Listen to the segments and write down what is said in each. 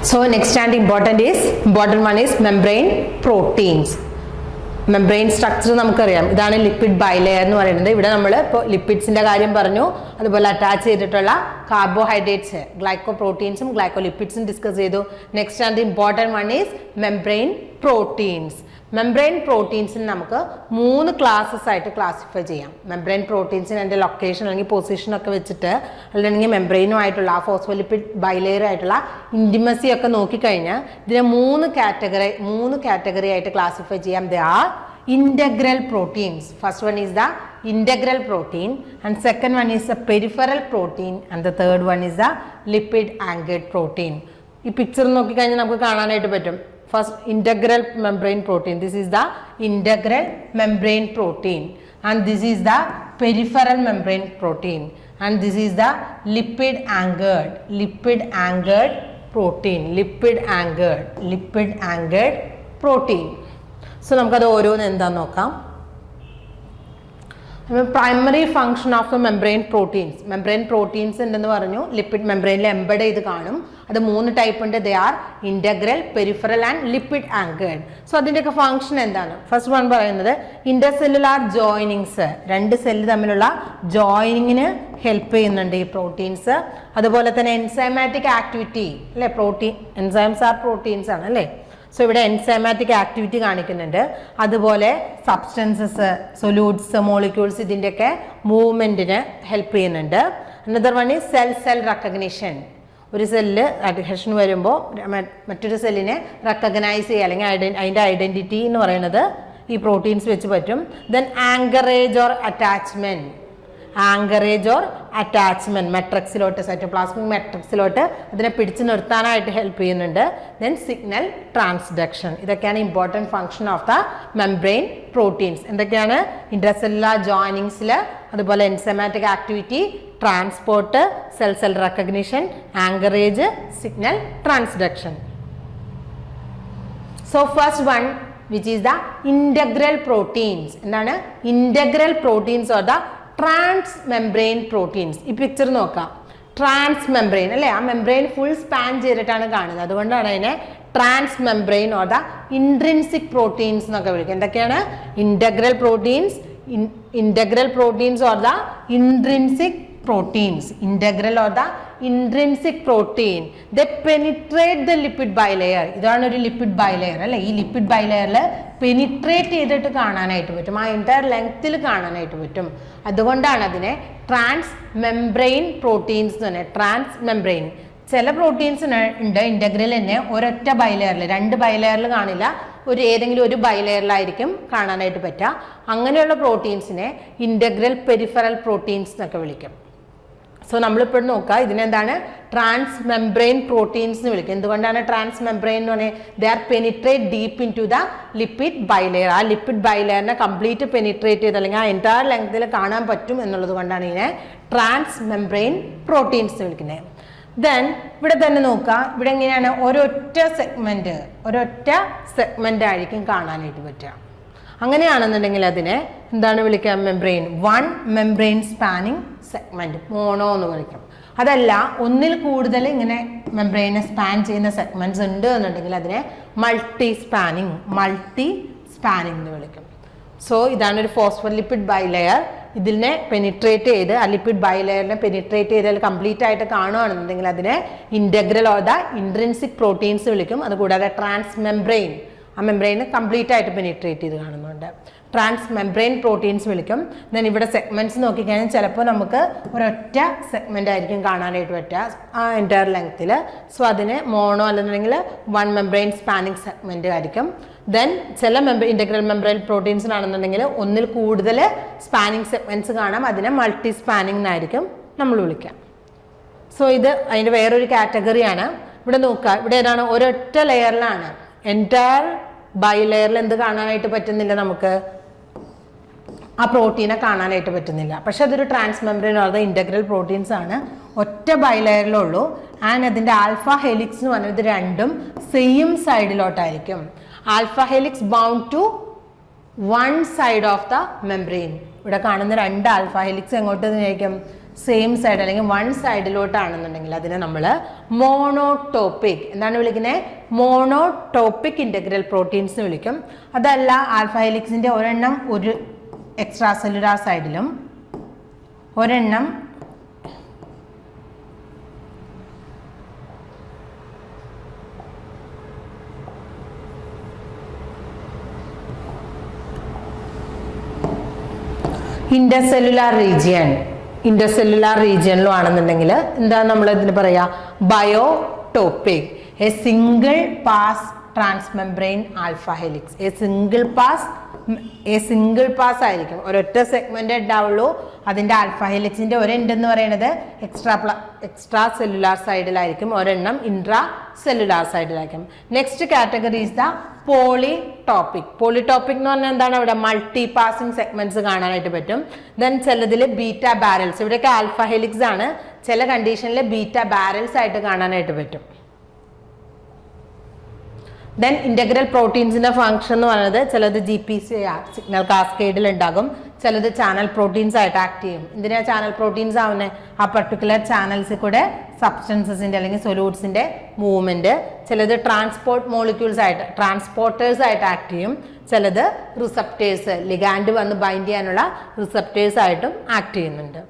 So next and important one is membrane proteins. Membrane structure നമുക്കറിയാം. ഇതാണ് lipid bilayer എന്ന് പറയുന്നത്. ഇവിടെ നമ്മൾ ഇപ്പോൾ ലിപ്പിഡ്സിന്റെ കാര്യം പറഞ്ഞു, അതുപോലെ അറ്റാച്ച് ചെയ്തിട്ടുള്ള കാർബോഹൈഡ്രേറ്റ്സ് ഗ്ലൈക്കോപ്രോട്ടീൻസും ഗ്ലൈക്കോലിപ്പിഡ്സും ഡിസ്കസ് ചെയ്തു. Next and important one is membrane proteins. Membrane പ്രോട്ടീൻസിന് നമുക്ക് 3 ക്ലാസ്സസ് ആയിട്ട് ക്ലാസിഫൈ ചെയ്യാം. മെംബ്രെയിൻ പ്രോട്ടീൻസിന് അതിൻ്റെ ലൊക്കേഷൻ അല്ലെങ്കിൽ പൊസിഷൻ ഒക്കെ വെച്ചിട്ട് അല്ലെങ്കിൽ മെംബ്രെയിനുമായിട്ടുള്ള ആ ഫോസ്ഫോലിപ്പിഡ് ബൈലെയർ ആയിട്ടുള്ള ഇൻറ്റിമസി ഒക്കെ നോക്കിക്കഴിഞ്ഞാൽ ഇതിനെ 3 കാറ്റഗറി ആയിട്ട് ക്ലാസിഫൈ ചെയ്യാം. They are integral proteins. First one is the integral protein, and second one is the peripheral protein, and the third one is the lipid anchored protein. ഈ picture നോക്കിക്കഴിഞ്ഞാൽ നമുക്ക് കാണാനായിട്ട് പറ്റും. First, integral membrane protein. This is the integral membrane protein, and this is the peripheral membrane protein, and this is the lipid anchored protein. Lipid anchored protein. So നമുക്കത് ഓരോന്ന് എന്താന്ന് നോക്കാം. Primary function of the membrane proteins. Membrane proteins ഉണ്ടെന്ന് പറഞ്ഞു, lipid മെംബ്രെയിനിൽ embed ചെയ്ത് കാണും. അത് 3 type ഉണ്ട്. They R integral, peripheral and lipid anchored. So അതിൻ്റെയൊക്കെ ഫംഗ്ഷൻ എന്താണ്? ഫസ്റ്റ് വൺ പറയുന്നത് ഇന്റർസെല്ലുലാർ ജോയിനിങ്സ്. 2 സെല്ല് തമ്മിലുള്ള ജോയിനിങ്ങിന് ഹെൽപ്പ് ചെയ്യുന്നുണ്ട് ഈ പ്രോട്ടീൻസ്. അതുപോലെ തന്നെ എൻസൈമാറ്റിക് ആക്ടിവിറ്റി അല്ലേ, പ്രോട്ടീൻ എൻസൈംസ് ആർ പ്രോട്ടീൻസ് ആണ് അല്ലേ. സോ ഇവിടെ എൻസൈമാറ്റിക് ആക്ടിവിറ്റി കാണിക്കുന്നുണ്ട്. അതുപോലെ സബ്സ്റ്റൻസസ്, സൊല്യൂട്ട്സ്, മോളിക്യൂൾസ് ഇതിൻ്റെയൊക്കെ മൂവ്മെൻറ്റിന് ഹെൽപ്പ് ചെയ്യുന്നുണ്ട്. Another one is cell recognition. ഒരു സെല്ല് അഡ്ഹഷൻ വരുമ്പോൾ മറ്റൊരു സെല്ലിനെ റെക്കഗ്നൈസ് ചെയ്യുക അല്ലെങ്കിൽ അതിൻ്റെ ഐഡൻറ്റിറ്റി എന്ന് പറയുന്നത് ഈ പ്രോട്ടീൻസ് വെച്ച് പറ്റും. ദെൻ ആങ്കറേജ് ഓർ അറ്റാച്ച്മെൻറ്റ് മെട്രിക്സിലോട്ട്, സൈറ്റോപ്ലാസ്മിക് മെട്രിക്സിലോട്ട് അതിനെ പിടിച്ചു നിർത്താനായിട്ട് ഹെൽപ്പ് ചെയ്യുന്നുണ്ട്. Then signal transduction. ഇതൊക്കെയാണ് important function of the membrane proteins. എന്തൊക്കെയാണ്? ഇൻട്രസെല്ലുലാർ ജോയിനിങ്സിൽ, അതുപോലെ enzymatic activity, transport, cell recognition, anchorage, signal transduction. So first one which is the integral proteins. എന്താണ്? Integral proteins or the transmembrane proteins. ഈ picture നോക്കാം. Transmembrane അല്ലേ, ആ membrane full span ചെയ്തിട്ടാണ് കാണുന്നത്. അതുകൊണ്ടാണ് അതിനെ transmembrane or the intrinsic proteins എന്നൊക്കെ വിളിക്കുക. എന്തൊക്കെയാണ്? Integral proteins or the intrinsic proteins. Integral or the intrinsic protein, they penetrate the lipid bilayer. ഇതാണ് ഒരു ലിപ്പിഡ് ബൈലെയർ അല്ലേ. ഈ ലിപ്പിഡ് ബൈലെയറിൽ പെനിട്രേറ്റ് ചെയ്തിട്ട് കാണാനായിട്ട് പറ്റും, ആ എൻറ്റയർ ലെങ്ത്തിൽ കാണാനായിട്ട് പറ്റും. അതുകൊണ്ടാണ് അതിനെ ട്രാൻസ് മെംബ്രെയിൻ പ്രോട്ടീൻസ് എന്ന് പറഞ്ഞാൽ. ട്രാൻസ് മെംബ്രെയിൻ ചില പ്രോട്ടീൻസ് ഉണ്ട് ഇൻ്റഗ്രൽ തന്നെ ഒരൊറ്റ ബൈലെയറിൽ, 2 ബൈലെയറിൽ കാണില്ല, ഏതെങ്കിലും ഒരു ബൈലെയറിലായിരിക്കും കാണാനായിട്ട് പറ്റുക. അങ്ങനെയുള്ള പ്രോട്ടീൻസിനെ ഇൻ്റഗ്രൽ പെരിഫറൽ പ്രോട്ടീൻസ് എന്നൊക്കെ വിളിക്കും. സോ നമ്മളിപ്പോൾ നോക്കുക, ഇതിനെന്താണ്? ട്രാൻസ് മെംബ്രെയിൻ പ്രോട്ടീൻസ് എന്ന് വിളിക്കും. എന്തുകൊണ്ടാണ് ട്രാൻസ് മെംബ്രെയിൻ എന്ന് പറഞ്ഞാൽ? They are penetrate deep into the lipid bilayer. ആ ലിപ്പിഡ് ബൈലെയറിനെ കംപ്ലീറ്റ് പെനിട്രേറ്റ് ചെയ്ത് അല്ലെങ്കിൽ ആ എൻറ്റയർ ലെങ്ത്തിൽ കാണാൻ പറ്റും എന്നുള്ളത് കൊണ്ടാണ് ഇതിനെ ട്രാൻസ് മെംബ്രെയിൻ പ്രോട്ടീൻസ് എന്ന് വിളിക്കുന്നത്. ദെൻ ഇവിടെ തന്നെ നോക്കുക, ഇവിടെ എങ്ങനെയാണ്? ഒരൊറ്റ സെഗ്മെൻ്റ് ആയിരിക്കും കാണാനായിട്ട് പറ്റുക. അങ്ങനെയാണെന്നുണ്ടെങ്കിൽ അതിനെ എന്താണ് വിളിക്കുക? Membrane, 1 membrane spanning segment, mono എന്ന് വിളിക്കും. അതല്ല, ഒന്നിൽ കൂടുതൽ ഇങ്ങനെ മെംബ്രെയിനെ സ്പാൻ ചെയ്യുന്ന സെഗ്മെൻറ്റ്സ് ഉണ്ട് എന്നുണ്ടെങ്കിൽ അതിനെ മൾട്ടി സ്പാനിങ് എന്ന് വിളിക്കും. സോ ഇതാണ് ഒരു ഫോസ്ഫോലിപ്പിഡ് ബൈലെയർ. ഇതിനെ പെനിട്രേറ്റ് ചെയ്ത് ആ ലിപ്പിഡ് ബൈലെയറിനെ പെനിട്രേറ്റ് ചെയ്ത് കംപ്ലീറ്റ് ആയിട്ട് കാണുകയാണെന്നുണ്ടെങ്കിൽ അതിനെ integral or the intrinsic proteins വിളിക്കും. അതുകൂടാതെ ട്രാൻസ് മെംബ്രെയിൻ, ആ മെംബ്രെയിന് കംപ്ലീറ്റ് ആയിട്ട് പെനിട്രേറ്റ് ചെയ്ത് കാണുന്നുണ്ട്, ട്രാൻസ് മെംബ്രെയിൻ പ്രോട്ടീൻസ് വിളിക്കും. ദെൻ ഇവിടെ സെഗ്മെൻറ്റ്സ് നോക്കിക്കഴിഞ്ഞാൽ ചിലപ്പോൾ നമുക്ക് ഒരൊറ്റ സെഗ്മെൻ്റ് ആയിരിക്കും കാണാനായിട്ട് പറ്റുക ആ എൻറ്റയർ ലെങ്ത്തിൽ. സോ അതിന് മോണോ അല്ലെന്നുണ്ടെങ്കിൽ 1 മെംബ്രെയിൻ സ്പാനിങ് സെഗ്മെൻറ്റ് ആയിരിക്കും. ദെൻ ചില ഇൻ്റഗ്രൽ മെംബ്രെയിൻ പ്രോട്ടീൻസിനാണെന്നുണ്ടെങ്കിൽ ഒന്നിൽ കൂടുതൽ സ്പാനിങ് സെഗ്മെൻറ്റ്സ് കാണാം, അതിനെ മൾട്ടി സ്പാനിങ് എന്നായിരിക്കും നമ്മൾ വിളിക്കുക. സോ ഇത് അതിൻ്റെ വേറൊരു കാറ്റഗറിയാണ്. ഇവിടെ നോക്കുക, ഇവിടെ ഏതാണ്? ഒരൊറ്റ ലെയറിലാണ്, എൻറ്റയർ ബൈലെയറിൽ എന്ത് കാണാനായിട്ട് പറ്റുന്നില്ല, നമുക്ക് ആ പ്രോട്ടീനെ കാണാനായിട്ട് പറ്റുന്നില്ല. പക്ഷെ അതൊരു transmembrane or the integral proteins ആണ്, ഒറ്റ ബൈലെയറിലുള്ളൂ. ആൻഡ് അതിൻ്റെ ആൽഫ ഹെലിക്സ് എന്ന് പറഞ്ഞത് രണ്ടും സെയിം സൈഡിലോട്ടായിരിക്കും. Alpha helix bound to 1 side of the membrane. ഇവിടെ കാണുന്ന 2 ആൽഫ ഹെലിക്സ് എങ്ങോട്ട് ആയിരിക്കും? സെയിം സൈഡ് അല്ലെങ്കിൽ വൺ സൈഡിലോട്ടാണെന്നുണ്ടെങ്കിൽ അതിനെ നമ്മൾ മോണോടോപ്പിക് എന്താണ് വിളിക്കുന്നത്? മോണോടോപ്പിക് ഇന്റഗ്രൽ പ്രോട്ടീൻസ് എന്ന് വിളിക്കും. അതല്ല ആൽഫ ഹെലിക്സിന്റെ ഒരെണ്ണം ഒരു എക്സ്ട്രാ സെല്ലുലാർ സൈഡിലും ഒരെണ്ണം ഇന്റർസെല്ലുലാർ റീജിയനിലും ആണെന്നുണ്ടെങ്കിൽ എന്താ നമ്മൾ ഇതിന് പറയാ? Bitopic. A single pass transmembrane alpha helix. A single pass ആയിരിക്കും, ഒരൊറ്റ സെഗ്മെന്റ് ഉണ്ടാവുള്ളൂ. അതിന്റെ ആൽഫ ഹെലിക്സിന്റെ ഒരു എൻഡ് എന്ന് പറയുന്നത് എക്സ്ട്രാ സെല്ലുലാർ സൈഡിലായിരിക്കും, ഒരെണ്ണം ഇൻട്രാ സെല്ലുലാർ സൈഡിലായിരിക്കും. Next category is the polytopic. Polytopic എന്ന് പറഞ്ഞാൽ എന്താണ്? അവിടെ മൾട്ടി പാസിംഗ് സെഗ്മെന്റ്സ് കാണാനായിട്ട് പറ്റും. ദെൻ ചിലതിൽ ബീറ്റ ബാരൽസ്, ഇവിടെയൊക്കെ ആൽഫ ഹെലിക്സ് ആണ്, ചില കണ്ടീഷനിൽ ബീറ്റ ബാരൽസ് ആയിട്ട് കാണാനായിട്ട് പറ്റും. ദെൻ ഇന്റഗ്രൽ പ്രോട്ടീൻസിന്റെ ഫംഗ്ഷൻ എന്ന് പറയുന്നത് ചിലത് GPCR സിഗ്നൽ കാസ്കേഡിൽ ഉണ്ടാകും, ചിലത് ചാനൽ പ്രോട്ടീൻസ് ആയിട്ട് ആക്ട് ചെയ്യും. എന്തിനാ ചാനൽ പ്രോട്ടീൻസ് ആവുന്നത്? ആ പർട്ടിക്കുലർ ചാനൽസിൽ കൂടെ സബ്സ്റ്റൻസസിന്റെ അല്ലെങ്കിൽ സൊല്യൂട്ട്സിന്റെ മൂവ്മെന്റ്. ചിലത് ട്രാൻസ്പോർട്ടേഴ്സ് ആയിട്ട് ആക്ട് ചെയ്യും, ചിലത് റിസപ്റ്റേഴ്സ്, ലിഗാൻഡ് വന്ന് ബൈൻഡ് ചെയ്യാനുള്ള റിസപ്റ്റേഴ്സ് ആയിട്ടും ആക്ട് ചെയ്യുന്നുണ്ട്.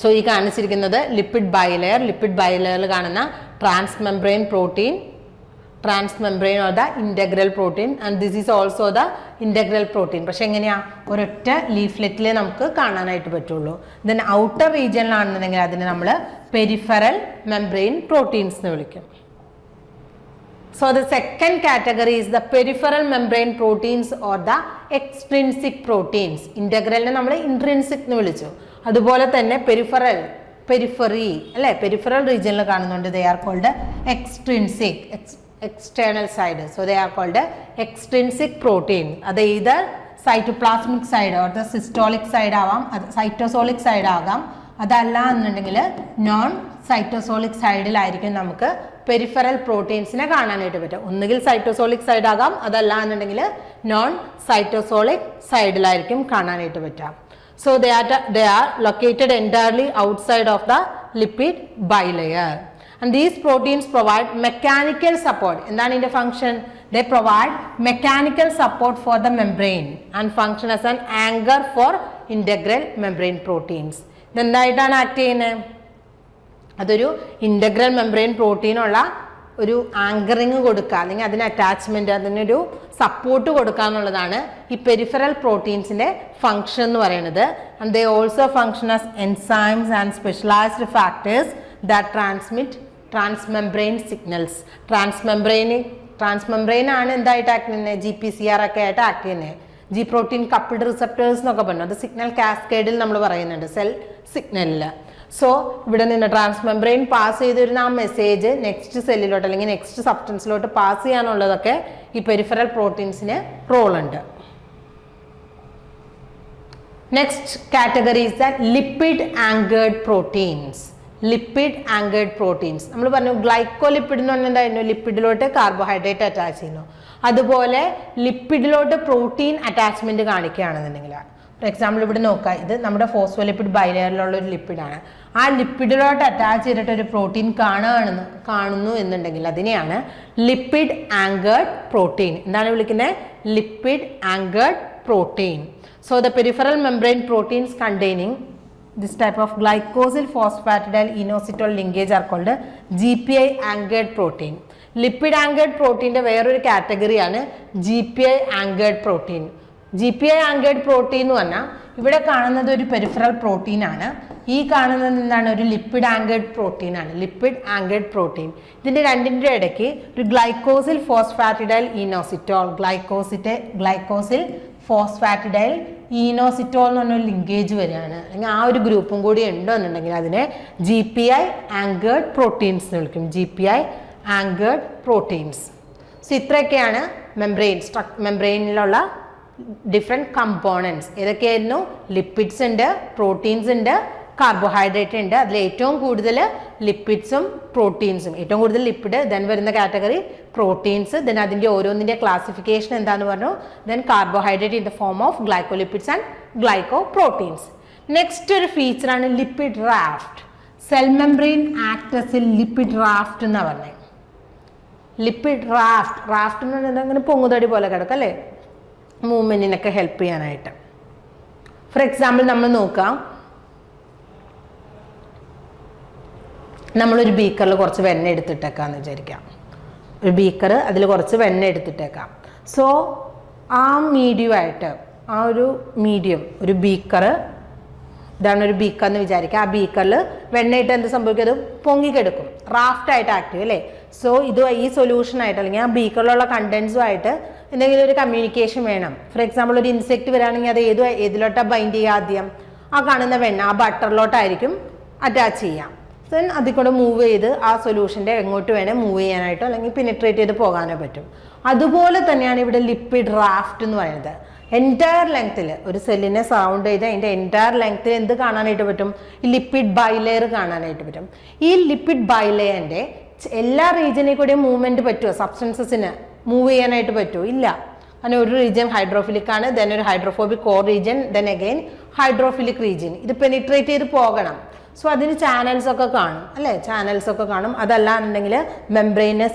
സോ ഈ കാണിച്ചിരിക്കുന്നത് ലിപ്പിഡ് ബൈലെയറിൽ കാണുന്ന transmembrane protein, transmembrane or the integral protein, and this is also the integral protein. പക്ഷെ എങ്ങനെയാ? ഒരൊറ്റ ലീഫ്ലെറ്റിലെ നമുക്ക് കാണാനായിട്ട് പറ്റുള്ളൂ. ദെൻ ഔട്ടർ റീജിയനിലാണെന്നുണ്ടെങ്കിൽ അതിനെ നമ്മൾ പെരിഫറൽ മെംബ്രെയിൻ പ്രോട്ടീൻസ് എന്ന് വിളിക്കും. So the second category is the peripheral membrane proteins or the extrinsic proteins. Integralനെ നമ്മൾ intrinsic എന്ന് വിളിച്ചു. അതുപോലെ തന്നെ പെരിഫറി അല്ലേ, പെരിഫറൽ റീജിയനിൽ കാണുന്നുണ്ട്. They are called extrinsic, external side. So they are called extrinsic protein. അത് either cytoplasmic side or the systolic side ആവാം, cytosolic side ആകാം. അതല്ല എന്നുണ്ടെങ്കിൽ നോൺ സൈറ്റോസോളിക് സൈഡിലായിരിക്കും നമുക്ക് പെരിഫറൽ പ്രോട്ടീൻസിനെ കാണാനായിട്ട് പറ്റും. ഒന്നുകിൽ സൈറ്റോസോളിക് സൈഡ് ആകാം, അതല്ല എന്നുണ്ടെങ്കിൽ നോൺ സൈറ്റോസോളിക് സൈഡിലായിരിക്കും കാണാനായിട്ട് പറ്റാം. So they are located entirely outside of the lipid bilayer. And these proteins provide mechanical support. എന്താണ് ഇതിന്റെ function? They provide mechanical support for the membrane and function as an anchor for integral membrane proteins. ഇതെന്തായിട്ടാണ് act ചെയ്യുന്നത്? അതൊരു integral membrane പ്രോട്ടീനുള്ള ഒരു anchoring കൊടുക്കുക, അല്ലെങ്കിൽ അതിന് attachment, അതിനൊരു സപ്പോർട്ട് കൊടുക്കുക എന്നുള്ളതാണ് ഈ പെരിഫറൽ പ്രോട്ടീൻസിന്റെ ഫംഗ്ഷൻ എന്ന് പറയുന്നത്. And they also function as enzymes and specialised factors that transmit transmembrane signals. Transmembrane ആണ് എന്തായിട്ട് ആക്ട് ചെയ്യുന്നത്? GPCR ഒക്കെ ആയിട്ട് ആക്ട് ചെയ്യുന്നത്. ജി പ്രോട്ടീൻ കപ്പിൾഡ് റിസപ്റ്റേഴ്സ് എന്നൊക്കെ പറഞ്ഞു, അത് സിഗ്നൽ കാസ്കേഡിൽ നമ്മൾ പറയുന്നുണ്ട്, സെൽ സിഗ്നലിൽ. സോ ഇവിടെ നിന്ന് ട്രാൻസ്മെംബ്രെയിൻ പാസ് ചെയ്തിരുന്ന ആ മെസ്സേജ് നെക്സ്റ്റ് സെല്ലിലോട്ട് അല്ലെങ്കിൽ നെക്സ്റ്റ് സബ്സ്റ്റൻസിലോട്ട് പാസ് ചെയ്യാനുള്ളതൊക്കെ ഈ പെരിഫറൽ പ്രോട്ടീൻസിന് റോൾ ഉണ്ട്. Next category is the lipid anchored proteins. Lipid anchored proteins നമ്മൾ പറഞ്ഞു, ഗ്ലൈക്കോലിപ്പിഡ് എന്ന് പറഞ്ഞാൽ എന്തായിരുന്നു? ലിപ്പിഡിലോട്ട് കാർബോഹൈഡ്രേറ്റ് അറ്റാച്ച് ചെയ്യുന്നു. അതുപോലെ ലിപ്പിഡിലോട്ട് പ്രോട്ടീൻ അറ്റാച്ച്മെന്റ് കാണിക്കുകയാണെന്നുണ്ടെങ്കിൽ, ഫോർ എക്സാമ്പിൾ ഇവിടെ നോക്കുക, ഇത് നമ്മുടെ ഫോസ്ഫോലിപ്പിഡ് ബൈലെയറിലുള്ള ഒരു ലിപ്പിഡാണ്. ആ ലിപ്പിഡിലോട്ട് അറ്റാച്ച് ചെയ്തിട്ട് ഒരു പ്രോട്ടീൻ കാണുന്നു എന്നുണ്ടെങ്കിൽ അതിനെയാണ് ലിപ്പിഡ് ആങ്കേർഡ് പ്രോട്ടീൻ. എന്താണ് വിളിക്കുന്നത്? Lipid anchored protein. So the peripheral membrane proteins containing this type of glycosyl phosphatidyl inositol linkage are called GPI anchored protein. Lipid anchored protein വേറൊരു കാറ്റഗറിയാണ് GPI anchored protein. GPI anchored protein എന്ന് പറഞ്ഞാൽ ഇവിടെ കാണുന്നത് ഒരു peripheral protein ആണ്, ഈ കാണുന്നത് എന്താണ്? ഒരു ലിപ്പിഡ് ആങ്കേർഡ് പ്രോട്ടീൻ ആണ്, ലിപ്പിഡ് ആങ്കേർഡ് പ്രോട്ടീൻ. ഇതിന്റെ രണ്ടിന്റെ ഇടയ്ക്ക് ഒരു ഗ്ലൈക്കോസിൽ ഫോസ്ഫാറ്റിഡൈൽ ഇനോസിറ്റോൾ, ഗ്ലൈക്കോസിൽ ഫോസ്ഫാറ്റിഡൈൽ ഈനോസിറ്റോൾ എന്ന് പറഞ്ഞൊരു ലിങ്കേജ് വരികയാണ്, അല്ലെങ്കിൽ ആ ഒരു ഗ്രൂപ്പും കൂടി ഉണ്ടോ എന്നുണ്ടെങ്കിൽ അതിനെ GPI ആങ്കേർഡ് പ്രോട്ടീൻസ് എന്ന് വിളിക്കും. GPI anchored proteins. സോ ഇത്രയൊക്കെയാണ് മെംബ്രെയിനിലുള്ള ഡിഫറെൻറ്റ് കമ്പോണൻസ്. ഏതൊക്കെയായിരുന്നു? ലിപ്പിഡ്സ് ഉണ്ട്, പ്രോട്ടീൻസ് ഉണ്ട്, കാർബോഹൈഡ്രേറ്റ് ഉണ്ട്. അതിൽ ഏറ്റവും കൂടുതൽ ലിപ്പിഡ്സും പ്രോട്ടീൻസും, ഏറ്റവും കൂടുതൽ ലിപ്പിഡ്, ദെൻ വരുന്ന കാറ്റഗറി പ്രോട്ടീൻസ്, ദെൻ അതിൻ്റെ ഓരോന്നിൻ്റെ ക്ലാസിഫിക്കേഷൻ എന്താണെന്ന് പറഞ്ഞു, then carbohydrate in the form of glycolipids and glycoproteins. Next ഒരു ഫീച്ചറാണ് lipid raft. Cell membrane act as a lipid raft എന്നാണ് പറഞ്ഞത്. ലിപ്പിഡ് റാഫ്റ്റ് എന്ന് പറഞ്ഞാൽ അങ്ങനെ പൊങ്ങുതടി പോലെ കിടക്കും അല്ലേ, മൂവ്മെൻറ്റിനൊക്കെ ഹെൽപ്പ് ചെയ്യാനായിട്ട്. ഫോർ എക്സാമ്പിൾ നമ്മൾ നോക്കാം, നമ്മളൊരു ബീക്കറിൽ കുറച്ച് വെണ്ണ എടുത്തിട്ടേക്കാന്ന് വിചാരിക്കാം. ഒരു ബീക്കർ, അതിൽ കുറച്ച് വെണ്ണ എടുത്തിട്ടേക്കാം. സോ ആ മീഡിയമായിട്ട്, ആ ഒരു മീഡിയം, ഒരു ബീക്കർ, ഇതാണ് ഒരു ബീക്കർ എന്ന് വിചാരിക്കുക. ആ ബീക്കറിൽ വെണ്ണയിട്ട് എന്ത് സംഭവിക്കും, അത് പൊങ്ങിക്കെടുക്കും, റാഫ്റ്റായിട്ട് ആക്ട് ചെയ്യും അല്ലേ. സോ ഇത് ഈ സൊല്യൂഷനായിട്ട് അല്ലെങ്കിൽ ആ ബീക്കറിലുള്ള കണ്ടൻസുമായിട്ട് എന്തെങ്കിലും ഒരു കമ്മ്യൂണിക്കേഷൻ വേണം. ഫോർ എക്സാമ്പിൾ ഒരു ഇൻസെക്റ്റ് വരാണെങ്കിൽ അത് ഏതിലോട്ടാണ് ബൈൻഡ് ചെയ്യുക, ആദ്യം ആ കാണുന്ന വെണ്ണ ആ ബട്ടറിലോട്ടായിരിക്കും അറ്റാച്ച് ചെയ്യാം. ദെൻ അതിൽ കൂടെ മൂവ് ചെയ്ത് ആ സൊല്യൂഷൻ്റെ എങ്ങോട്ട് വേണേൽ മൂവ് ചെയ്യാനായിട്ടോ അല്ലെങ്കിൽ പെനിട്രേറ്റ് ചെയ്ത് പോകാനോ പറ്റും. അതുപോലെ തന്നെയാണ് ഇവിടെ ലിപ്പിഡ് റാഫ്റ്റ് എന്ന് പറയുന്നത്. എൻറ്റയർ ലെങ്ത്തിൽ ഒരു സെല്ലിനെ സറൗണ്ട് ചെയ്ത് അതിൻ്റെ എൻറ്റയർ ലെങ്ത്തിൽ എന്ത് കാണാനായിട്ട് പറ്റും, ഈ ലിപ്പിഡ് ബൈലെയർ കാണാനായിട്ട് പറ്റും. ഈ ലിപ്പിഡ് ബൈലെയറിൻ്റെ എല്ലാ റീജിയനിൽ കൂടെയും മൂവ്മെൻറ്റ് പറ്റുമോ, സബ്സ്റ്റൻസസിന് മൂവ് ചെയ്യാനായിട്ട് പറ്റുമോ, ഇല്ല. അങ്ങനെ ഒരു റീജിയൻ ഹൈഡ്രോഫിലിക് ആണ്, ദെൻ ഒരു hydrophobic core region, then again hydrophilic region. ഇത് പെനിട്രേറ്റ് ചെയ്ത് പോകണം. സോ അതിന് ചാനൽസ് ഒക്കെ കാണും അല്ലേ, ചാനൽസ് ഒക്കെ കാണും. അതല്ലാന്നുണ്ടെങ്കിൽ മെംബ്രെയിന്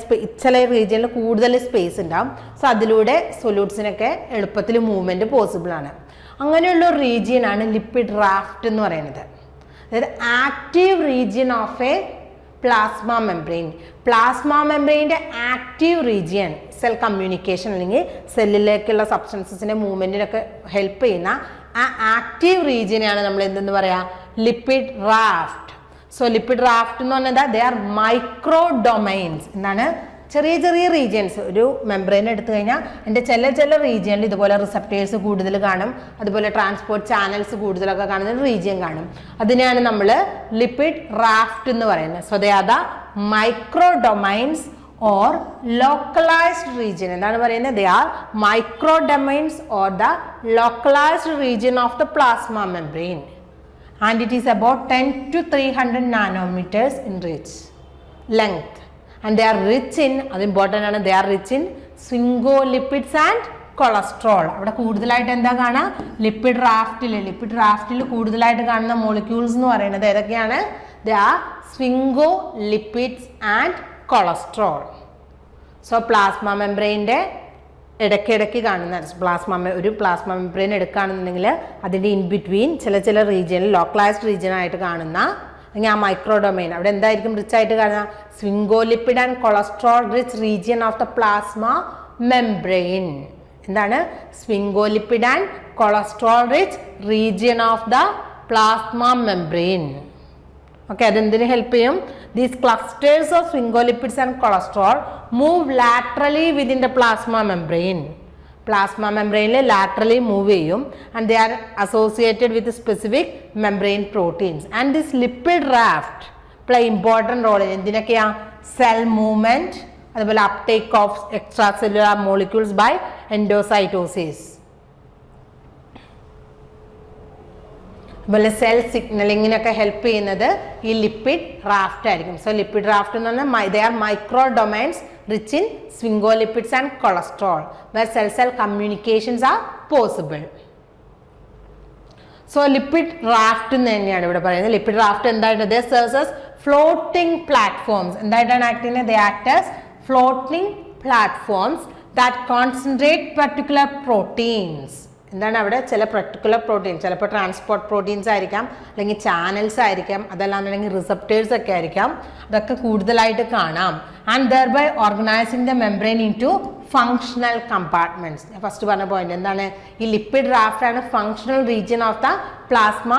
ചില റീജിയനിൽ കൂടുതൽ സ്പേസ് ഉണ്ടാവും. സോ അതിലൂടെ സൊല്യൂട്ട്സിനൊക്കെ എളുപ്പത്തിൽ മൂവ്മെൻറ്റ് പോസിബിൾ ആണ്. അങ്ങനെയുള്ള ഒരു റീജിയനാണ് ലിപ്പിഡ് റാഫ്റ്റ് എന്ന് പറയുന്നത്. അതായത് active region of a plasma membrane. Plasma മെംബ്രെയിൻ്റെ ആക്റ്റീവ് റീജിയൻ സെൽ കമ്മ്യൂണിക്കേഷൻ അല്ലെങ്കിൽ സെല്ലിലേക്കുള്ള സബ്സ്റ്റൻസസിൻ്റെ മൂവ്മെൻറ്റിനൊക്കെ ഹെൽപ്പ് ചെയ്യുന്ന ആ ആക്റ്റീവ് റീജിയനെയാണ് നമ്മൾ എന്തെന്ന് പറയാം, lipid raft. So lipid raft എന്ന് പറഞ്ഞാൽ ദേ ആർ മൈക്രോ ഡൊമൈൻസ്. എന്താണ്, ചെറിയ ചെറിയ റീജിയൻസ്. ഒരു മെംബ്രെയിൻ എടുത്തു കഴിഞ്ഞാൽ എൻ്റെ ചില റീജിയനിൽ ഇതുപോലെ റിസപ്റ്റേഴ്സ് കൂടുതൽ കാണും, അതുപോലെ ട്രാൻസ്പോർട്ട് ചാനൽസ് കൂടുതലൊക്കെ കാണുന്ന ഒരു റീജിയൻ കാണും. അതിനെയാണ് നമ്മൾ ലിപ്പിഡ് റാഫ്റ്റ് എന്ന് പറയുന്നത്. So they are the micro domains or localized region. എന്താണ് പറയുന്നത്, they are microdomains or the localized region of the plasma membrane, and it is about 10 to 300 nanometers in reach length, and they are rich in, അത് important ആണ്, they are rich in sphingolipids and cholesterol. അവിടെ കൂടുതലായിട്ട് എന്താ കാണാം, lipid റാഫ്റ്റിൽ കൂടുതലായിട്ട് കാണുന്ന molecules എന്ന് പറയുന്നത് ഏതൊക്കെയാണ്, they are sphingolipids and cholesterol. So plasma മെംബ്രെയിൻ്റെ ഇടയ്ക്കിടയ്ക്ക് കാണുന്ന ഒരു പ്ലാസ്മ മെംബ്രെയിൻ എടുക്കുകയാണെന്നുണ്ടെങ്കിൽ അതിൻ്റെ ഇൻ ബിറ്റ്വീൻ ചില റീജിയനിൽ ലോക്കലൈസ്ഡ് റീജിയൻ ആയിട്ട് കാണുന്ന അല്ലെങ്കിൽ ആ മൈക്രോ ഡൊമൈൻ അവിടെ എന്തായിരിക്കും റിച്ച് ആയിട്ട് കാണുക, sphingolipid and cholesterol rich region of the plasma membrane. എന്താണ്, sphingolipid and cholesterol rich region of the plasma membrane. Okay, അതെന്തിനു ഹെൽപ്പ് ചെയ്യും, these clusters of sphingolipids and cholesterol move laterally within the plasma membrane. Plasma membrane laterally move ചെയ്യും, and they are associated with specific membrane proteins, and this lipid raft play important role in എന്തിനൊക്കെയാ, cell movement, അതുപോലെ uptake of extracellular molecules by endocytosis, അതുപോലെ cell സിഗ്നലിങ്ങിനൊക്കെ help ചെയ്യുന്നത് ഈ lipid raft ആയിരിക്കും. So lipid raft എന്ന് പറഞ്ഞാൽ they are micro domains rich in sphingolipids and cholesterol where cell communications are possible. So lipid raft എന്ന് തന്നെയാണ് ഇവിടെ പറയുന്നത്. ലിപ്പിഡ് റാഫ്റ്റ് എന്തായിട്ട്, they serves as floating platforms. എന്തായിട്ടാണ് ആക്ട് ചെയ്യുന്നത്, they act as floating platforms that concentrate particular proteins. എന്താണ്, അവിടെ ചില പർട്ടിക്കുലർ പ്രോട്ടീൻ, ചിലപ്പോൾ ട്രാൻസ്പോർട്ട് പ്രോട്ടീൻസ് ആയിരിക്കാം, അല്ലെങ്കിൽ ചാനൽസ് ആയിരിക്കാം, അതല്ലാന്നുണ്ടെങ്കിൽ റിസപ്റ്റേഴ്സ് ഒക്കെ ആയിരിക്കാം, അതൊക്കെ കൂടുതലായിട്ട് കാണാം. And thereby organising the membrane into functional compartments. ഞാൻ ഫസ്റ്റ് പറഞ്ഞ പോയിന്റ് എന്താണ്, ഈ ലിപ്പിഡ് റാഫ്റ്റ് ആണ് functional region of the plasma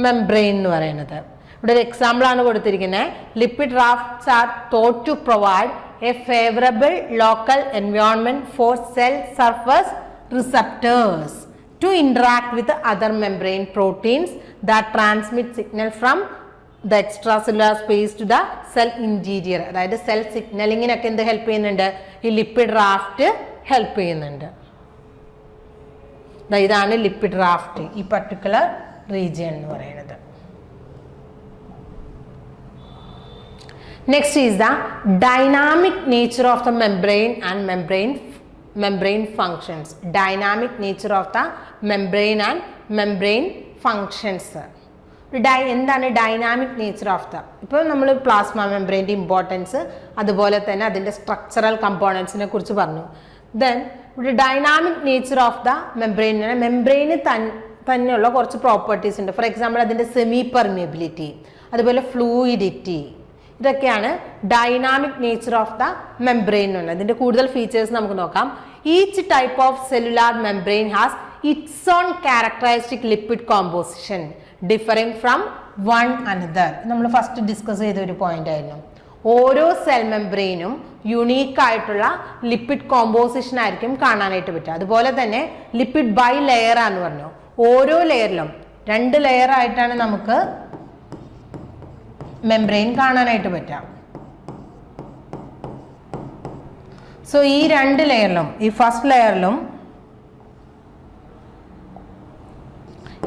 membrane എന്ന് പറയുന്നത്. ഇവിടെ ഒരു എക്സാമ്പിൾ ആണ് കൊടുത്തിരിക്കുന്നത്. Lipid rafts are thought to provide a favourable local environment for cell surface receptors to interact with the other membrane proteins that transmit signal from the extracellular space to the cell interior. അതായത് cell സിഗ്നലിങ്ങിനൊക്കെ എന്ത് help ചെയ്യുന്നുണ്ട്, ഈ lipid raft help ചെയ്യുന്നുണ്ട്. ഇതാണ് lipid raft, ഈ particular region എന്ന് പറയുന്നത്. Next is the dynamic nature of the membrane and membrane functions. Dynamic nature of the membrane and membrane functions. എന്താണ് ഡൈനാമിക് നേച്ചർ ഓഫ് ദ, ഇപ്പോൾ നമ്മൾ പ്ലാസ്മ മെംബ്രെയിൻ്റെ ഇമ്പോർട്ടൻസ് അതുപോലെ തന്നെ അതിൻ്റെ സ്ട്രക്ചറൽ കമ്പോണൻസിനെ കുറിച്ച് പറഞ്ഞു. ദെൻ ഇവിടെ dynamic nature of the membrane, membrane തന്നെയുള്ള കുറച്ച് പ്രോപ്പർട്ടീസ് ഉണ്ട്. ഫോർ എക്സാമ്പിൾ അതിൻ്റെ സെമി പെർമിയബിലിറ്റി, അതുപോലെ ഫ്ലൂയിഡിറ്റി, ഇതൊക്കെയാണ് dynamic nature of the membrane എന്ന്. അതിൻ്റെ കൂടുതൽ ഫീച്ചേഴ്സ് നമുക്ക് നോക്കാം. Each type of cellular membrane has its own characteristic lipid composition differing from one another. നമ്മൾ ഫസ്റ്റ് ഡിസ്കസ് ചെയ്ത ഒരു പോയിന്റ് ആയിരുന്നു. ഓരോ സെൽ മെംബ്രെയിനും യുണീക്ക് ആയിട്ടുള്ള ലിപ്പിഡ് കോമ്പോസിഷൻ ആയിരിക്കും കാണാനായിട്ട് പറ്റുക. അതുപോലെ തന്നെ ലിപ്പിഡ് ബൈ ലെയർ ആണെന്ന് പറഞ്ഞു. ഓരോ ലെയറിലും 2 ലെയർ ആയിട്ടാണ് നമുക്ക് മെംബ്രെയിൻ കാണാനായിട്ട് പറ്റുക. സോ ഈ 2 ലെയറിലും, ഈ ഫസ്റ്റ് ലെയറിലും,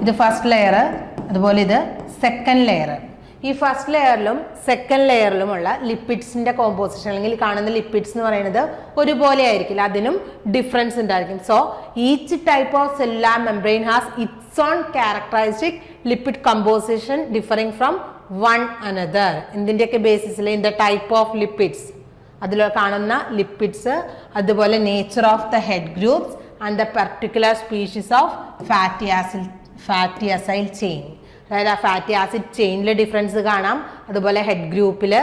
ഇത് ഫസ്റ്റ് ലെയർ, അതുപോലെ ഇത് സെക്കൻഡ് ലെയർ. ഈ ഫസ്റ്റ് ലെയറിലും സെക്കൻഡ് ലെയറിലുമുള്ള ലിപ്പിഡ്സിന്റെ കോമ്പോസിഷൻ അല്ലെങ്കിൽ കാണുന്ന ലിപ്പിഡ്സ് എന്ന് പറയുന്നത് ഒരുപോലെ ആയിരിക്കില്ല, അതിനും ഡിഫറൻസ് ഉണ്ടായിരിക്കും. So each type of cellular membrane has its own characteristic lipid composition differing from one another. എന്തിൻ്റെയൊക്കെ basis? In the type of lipids, അതിൽ കാണുന്ന ലിപ്പിഡ്സ്, അതുപോലെ nature of the head groups and the particular species of fatty acyl chain. അതായത് ആ fatty acid ചെയിനിൽ difference കാണാം, അതുപോലെ head ഗ്രൂപ്പിൽ,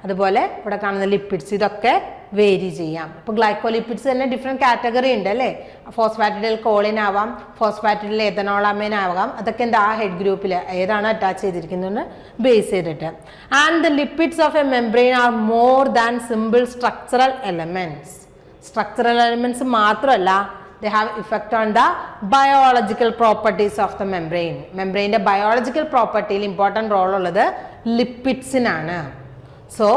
അതുപോലെ ഇവിടെ കാണുന്ന ലിപ്പിഡ്സ്, ഇതൊക്കെ വേരി ചെയ്യാം. ഇപ്പോൾ ഗ്ലൈക്കോലിപ്പിഡ്സ് തന്നെ ഡിഫറെൻറ്റ് കാറ്റഗറി ഉണ്ട് അല്ലേ. ഫോസ്ഫാറ്റിഡിൽ കോളിൻ ആവാം, ഫോസ്ഫാറ്റിഡിൽ എഥനോളാമൈൻ ആവാം. അതൊക്കെ എന്താ ആ ഹെഡ് ഗ്രൂപ്പിൽ ഏതാണ് അറ്റാച്ച് ചെയ്തിരിക്കുന്നതെന്ന് ബേസ് ചെയ്തിട്ട്. And the lipids of a membrane are more than simple structural elements. Structural elements മാത്രമല്ല, they have effect on the biological properties of the membrane. മെംബ്രെയിൻ്റെ ബയോളജിക്കൽ പ്രോപ്പർട്ടിയിൽ ഇമ്പോർട്ടൻറ്റ് റോൾ ഉള്ളത് ലിപ്പിഡ്സിനാണ്. So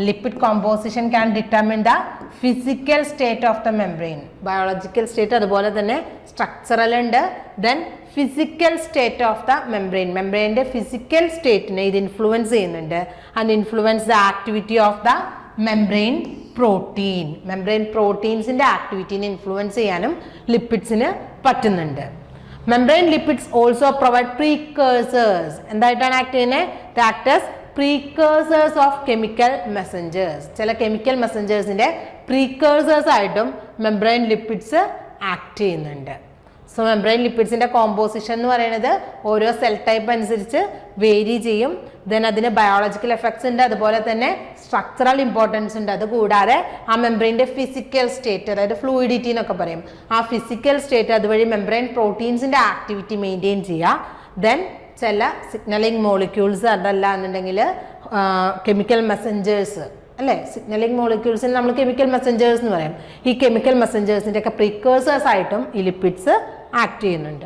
lipid composition can determine the physical state of the membrane. Biological state, അതുപോലെ തന്നെ structural ഉണ്ട്. Then physical state of the membrane, മെംബ്രെയിൻ്റെ physical സ്റ്റേറ്റിനെ ഇത് ഇൻഫ്ലുവൻസ് ചെയ്യുന്നുണ്ട്. And influence the activity of the membrane protein. Membrane പ്രോട്ടീൻസിന്റെ ആക്ടിവിറ്റീനെ influence ചെയ്യാനും ലിപ്പിഡ്സിന് പറ്റുന്നുണ്ട്. Membrane lipids also provide precursors. എന്തായിട്ടാണ് ആക്ട് ചെയ്യുന്നത്? The act as precursors of chemical messengers. ചില കെമിക്കൽ മെസ്സഞ്ചേഴ്സിന്റെ പ്രീകേഴ്സേഴ്സ് ആയിട്ടും മെംബ്രെയിൻ ലിപ്പിഡ്സ് ആക്ട് ചെയ്യുന്നുണ്ട്. സോ മെംബ്രെയിൻ ലിപ്പിഡ്സിന്റെ കോമ്പോസിഷൻ എന്ന് പറയുന്നത് ഓരോ സെൽ ടൈപ്പ് അനുസരിച്ച് വേരി ചെയ്യും. ദെൻ അതിന് ബയോളജിക്കൽ എഫക്ട്സ് ഉണ്ട്, അതുപോലെ തന്നെ സ്ട്രക്ചറൽ ഇമ്പോർട്ടൻസ് ഉണ്ട്. അതുകൂടാതെ ആ മെംബ്രെയിൻ്റെ ഫിസിക്കൽ സ്റ്റേറ്റ്, അതായത് ഫ്ലൂയിഡിറ്റി എന്നൊക്കെ പറയും, ആ ഫിസിക്കൽ സ്റ്റേറ്റ് അതുവഴി മെംബ്രെയിൻ പ്രോട്ടീൻസിന്റെ ആക്ടിവിറ്റി മെയിൻറ്റെയിൻ ചെയ്യുക. ദെൻ ചില സിഗ്നലിംഗ് മോളിക്യൂൾസ്, അതല്ല എന്നുണ്ടെങ്കിൽ കെമിക്കൽ മെസ്സഞ്ചേഴ്സ് അല്ലേ, സിഗ്നലിംഗ് മോളിക്യൂൾസിന് നമ്മൾ കെമിക്കൽ മെസ്സഞ്ചേഴ്സ് എന്ന് പറയും. ഈ കെമിക്കൽ മെസ്സഞ്ചേഴ്സിൻ്റെ ഒക്കെ പ്രിക്കേഴ്സേഴ്സ് ആയിട്ടും ഈ ലിപ്പിഡ്സ് ആക്ട് ചെയ്യുന്നുണ്ട്.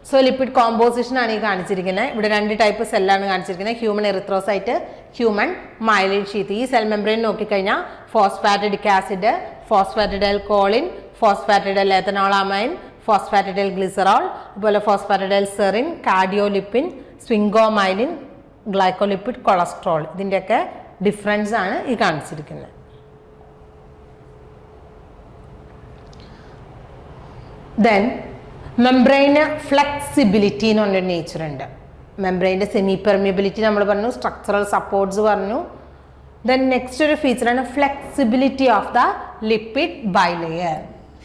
സോ ലിപ്പിഡ് കോമ്പോസിഷൻ ആണ് ഈ കാണിച്ചിരിക്കുന്നത്. ഇവിടെ 2 ടൈപ്പ് സെല്ലാണ് കാണിച്ചിരിക്കുന്നത്, human erythrocyte, human myelin sheath. ഈ സെൽ മെംബ്രെയിൻ നോക്കിക്കഴിഞ്ഞാൽ ഫോസ്ഫാറ്റിഡിക് ആസിഡ്, ഫോസ്ഫാറ്റിഡൈൽ കോളിൻ, ഫോസ്ഫാറ്റിഡൈൽ എഥനോളാമൈൻ, ഫോസ്ഫാറ്റിഡൈൽ ഗ്ലിസറോൾ, അതുപോലെ ഫോസ്ഫാറ്റിഡൈൽ സെറിൻ, കാർഡിയോലിപ്പിൻ, സ്വിംഗോമൈലിൻ, ഗ്ലൈക്കോലിപ്പിഡ്, കൊളസ്ട്രോൾ. ഇതിൻ്റെയൊക്കെ ഡിഫറൻസ് ആണ് ഈ കാണിച്ചിരിക്കുന്നത്. ദെൻ മെംബ്രെയിന് ഫ്ലെക്സിബിലിറ്റി എന്ന് പറഞ്ഞൊരു നേച്ചർ ഉണ്ട്. മെംബ്രെയിൻ്റെ സെമി പെർമിയബിലിറ്റി നമ്മൾ പറഞ്ഞു, സ്ട്രക്ചറൽ സപ്പോർട്ട്സ് പറഞ്ഞു. ദെൻ നെക്സ്റ്റ് ഒരു ഫീച്ചറാണ് flexibility of the lipid bilayer.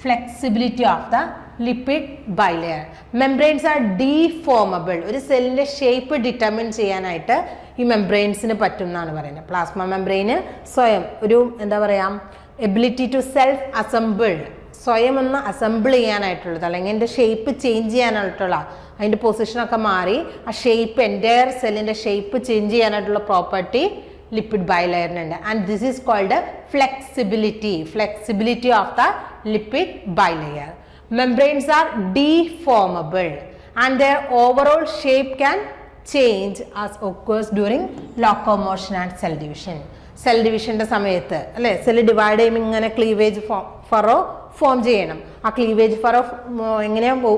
Flexibility of the lipid bilayer. Membranes are deformable. ഒരു സെല്ലിൻ്റെ ഷേപ്പ് ഡിറ്റർമിൻ ചെയ്യാനായിട്ട് ഈ മെംബ്രെയിൻസിന് പറ്റും എന്നാണ് പറയുന്നത്. പ്ലാസ്മ മെംബ്രെയിന് സ്വയം ഒരു എന്താ പറയുക, എബിലിറ്റി ടു സെൽഫ് അസംബിൾ, സ്വയം ഒന്ന് അസംബിൾ ചെയ്യാനായിട്ടുള്ളത്, അല്ലെങ്കിൽ അതിൻ്റെ ഷേപ്പ് ചേഞ്ച് ചെയ്യാനായിട്ടുള്ള, അതിൻ്റെ പൊസിഷനൊക്കെ മാറി ആ ഷേപ്പ്, എൻ്റയർ സെല്ലിൻ്റെ ഷേപ്പ് ചേഞ്ച് ചെയ്യാനായിട്ടുള്ള പ്രോപ്പർട്ടി ലിപ്പിഡ് ബൈലെയറിനുണ്ട്. And this is called flexibility of the lipid bilayer. Membranes are deformable and their overall shape can change as occurs during locomotion and cell division. Cell ഡിവിഷൻ്റെ സമയത്ത് അല്ലേ, cell divide ചെയ്യുമ്പോൾ ഇങ്ങനെ cleavage Faro form ചെയ്യണം. ആ cleavage Faro എങ്ങനെയാണ്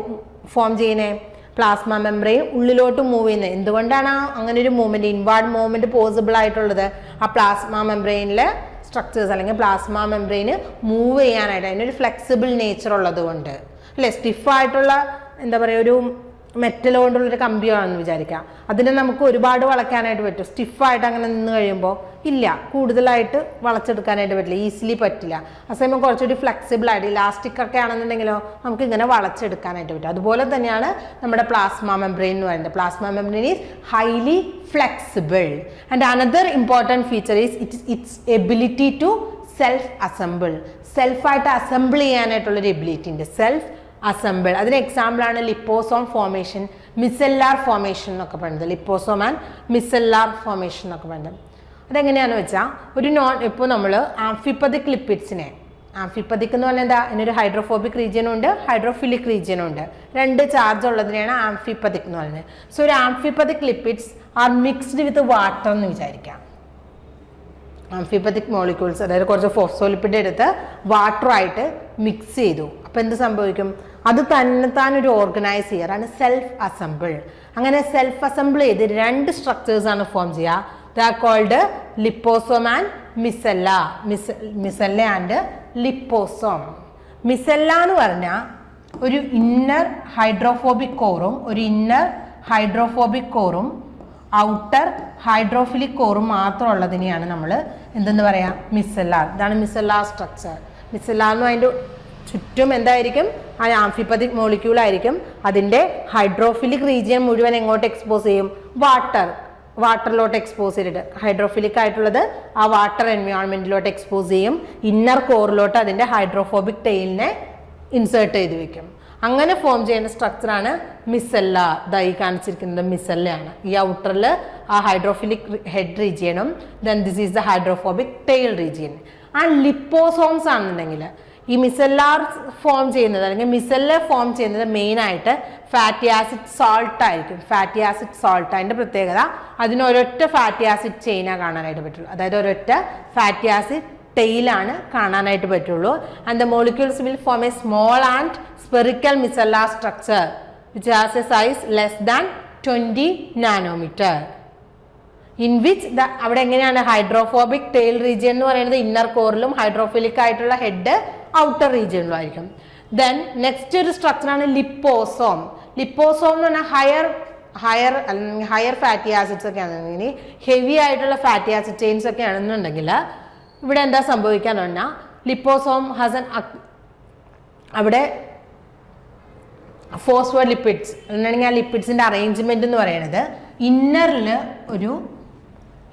form ചെയ്യുന്നത്? Plasma membrane ഉള്ളിലോട്ട് മൂവ് ചെയ്യുന്നത്. എന്തുകൊണ്ടാണ് അങ്ങനെ ഒരു മൂവ്മെൻറ്റ്, ഇൻവാർഡ് മൂവ്മെൻറ്റ് പോസിബിൾ ആയിട്ടുള്ളത്? ആ പ്ലാസ്മ മെംബ്രെയിനിലെ സ്ട്രക്ചേഴ്സ് അല്ലെങ്കിൽ പ്ലാസ്മ മെംബ്രെയിന് മൂവ് ചെയ്യാനായിട്ട് അതിനൊരു ഫ്ലെക്സിബിൾ നേച്ചർ ഉള്ളത് കൊണ്ട് അല്ലേ. സ്റ്റിഫായിട്ടുള്ള എന്താ പറയുക, ഒരു മെറ്റൽ കൊണ്ടുള്ളൊരു കമ്പിയാണെന്ന് വിചാരിക്കാം. അതിനെ നമുക്ക് ഒരുപാട് വളയ്ക്കാനായിട്ട് പറ്റും. സ്റ്റിഫായിട്ട് അങ്ങനെ നിന്ന് കഴിയുമ്പോൾ ഇല്ല, കൂടുതലായിട്ട് വളച്ചെടുക്കാനായിട്ട് പറ്റില്ല, ഈസിലി പറ്റില്ല. അസമയം കുറച്ചുകൂടി ഫ്ലെക്സിബിൾ ആയിട്ട് ഇലാസ്റ്റിക് ഒക്കെ ആണെന്നുണ്ടെങ്കിലോ നമുക്ക് ഇങ്ങനെ വളച്ചെടുക്കാനായിട്ട് പറ്റും. അതുപോലെ തന്നെയാണ് നമ്മുടെ പ്ലാസ്മ മെംബ്രെയിൻ എന്ന് പറയുന്നത്. Plasma membrane is highly flexible and another important feature is its ability to self assemble. സെൽഫായിട്ട് അസംബിൾ ചെയ്യാനായിട്ടുള്ളൊരു എബിലിറ്റി ഉണ്ട്, സെൽഫ് അസംബിൾ. അതിന് എക്സാമ്പിളാണ് ലിപ്പോസോം ഫോർമേഷൻ, മിസെല്ലാർ ഫോർമേഷൻ എന്നൊക്കെ പറയുന്നത്. ലിപ്പോസോം ആൻഡ് മിസെല്ലാർ ഫോർമേഷൻ എന്നൊക്കെ പറയുന്നത് അതെങ്ങനെയാണെന്ന് വെച്ചാൽ ഒരു ഇപ്പോൾ നമ്മൾ ആംഫിപ്പതിക് ലിപ്പിഡ്സിനെ, ആംഫിപ്പതിക് എന്ന് പറഞ്ഞാൽ എന്താ, ഇതിനൊരു ഹൈഡ്രോഫോബിക് റീജിയനും ഉണ്ട്, ഹൈഡ്രോഫിലിക് റീജിയനും ഉണ്ട്. 2 ചാർജ് ഉള്ളതിനെയാണ് ആംഫിപ്പതിക് എന്ന് പറയുന്നത്. സോ ഒരു amphipathic lipids are mixed with water എന്ന് വിചാരിക്കാം. ആംഫിപ്പതിക് മോളിക്യൂൾസ്, അതായത് കുറച്ച് ഫോസ്ഫോലിപ്പിഡ് എടുത്ത് വാട്ടറായിട്ട് മിക്സ് ചെയ്തു. അപ്പോൾ എന്ത് സംഭവിക്കും, അത് തന്നെത്താനൊരു ഓർഗനൈസ് ചെയ്യാറാണ് സെൽഫ് അസംബിൾ. അങ്ങനെ സെൽഫ് അസംബിൾ ചെയ്ത് 2 സ്ട്രക്ചേഴ്സാണ് ഫോം ചെയ്യുക. They are called liposome and micelle. Micelle and liposome. Micelle എന്ന് പറഞ്ഞാൽ ഒരു ഇന്നർ ഹൈഡ്രോഫോബിക് കോറും ഒരു ഇന്നർ ഹൈഡ്രോഫോബിക് കോറും ഔട്ടർ ഹൈഡ്രോഫിലിക് കോറും മാത്രം ഉള്ളതിനെയാണ് നമ്മൾ എന്തെന്ന് പറയാം, മിസെല്ലാർ. ഇതാണ് മിസെല്ലാർ സ്ട്രക്ചർ. മിസെല്ലാർ എന്ന് അതിൻ്റെ ചുറ്റും എന്തായിരിക്കും, ആ ആംഫിപ്പതിക് മോളിക്യൂൾ ആയിരിക്കും. അതിൻ്റെ ഹൈഡ്രോഫിലിക് റീജിയൻ മുഴുവൻ എങ്ങോട്ട് എക്സ്പോസ് ചെയ്യും, വാട്ടറിലോട്ട് എക്സ്പോസ് ചെയ്തിട്ട്, ഹൈഡ്രോഫിലിക് ആയിട്ടുള്ളത് ആ വാട്ടർ എൻവയോൺമെന്റിലോട്ട് എക്സ്പോസ് ചെയ്യും. ഇന്നർ കോറിലോട്ട് അതിൻ്റെ ഹൈഡ്രോഫോബിക് ടെയിലിനെ ഇൻസേർട്ട് ചെയ്ത് വെക്കും. അങ്ങനെ ഫോം ചെയ്യുന്ന സ്ട്രക്ചറാണ് മിസെല്ല. ഈ കാണിച്ചിരിക്കുന്നത് മിസെല്ലയാണ്. ഈ ഔട്ടറിൽ ആ ഹൈഡ്രോഫിലിക് ഹെഡ് റീജിയനും then this is the hydrophobic tail region. And liposomes ആണെന്നുണ്ടെങ്കിൽ ഈ മിസെല്ലാർ ഫോം ചെയ്യുന്നത് അല്ലെങ്കിൽ മിസെല്ല ഫോം ചെയ്യുന്നത് മെയിനായിട്ട് ഫാറ്റി ആസിഡ് സോൾട്ട് ആയിരിക്കും. ഫാറ്റി ആസിഡ് സോൾട്ട് അതിൻ്റെ പ്രത്യേകത, അതിന് ഒരൊറ്റ ഫാറ്റി ആസിഡ് ചെയിനാണ് കാണാനായിട്ട് പറ്റുള്ളൂ. അതായത് ഒരൊറ്റ ഫാറ്റി ആസിഡ് ടെയിലാണ് കാണാനായിട്ട് പറ്റുള്ളൂ. And the molecules will form A small and spherical micellar structure which has a size less than 20 nanometer in which അവിടെ എങ്ങനെയാണ് ഹൈഡ്രോഫോബിക് ടെയിൽ റീജിയൻ എന്ന് പറയുന്നത് ഇന്നർ കോറിലും ഹൈഡ്രോഫിലിക് ആയിട്ടുള്ള ഹെഡ് ഔട്ടർ റീജിയനിലും ആയിരിക്കും. ദെൻ നെക്സ്റ്റ് ഒരു സ്ട്രക്ചറാണ് liposome. Liposome എന്ന് പറഞ്ഞാൽ higher fatty acids ഒക്കെ ആണെന്നുണ്ടെങ്കിൽ, ഹെവി ആയിട്ടുള്ള ഫാറ്റി ആസിഡ് ചെയിൻസ് ഒക്കെ ആണെന്നുണ്ടെങ്കിൽ ഇവിടെ എന്താ സംഭവിക്കാന്ന് പറഞ്ഞാൽ ലിപ്പോസോം ഹാസ് അവിടെ ഫോസ്ഫോലിപ്പിഡ്സ് എന്നാണെങ്കിൽ ആ ലിപ്പിഡ്സിൻ്റെ അറേഞ്ച്മെന്റ് എന്ന് പറയുന്നത് ഇന്നറിൽ ഒരു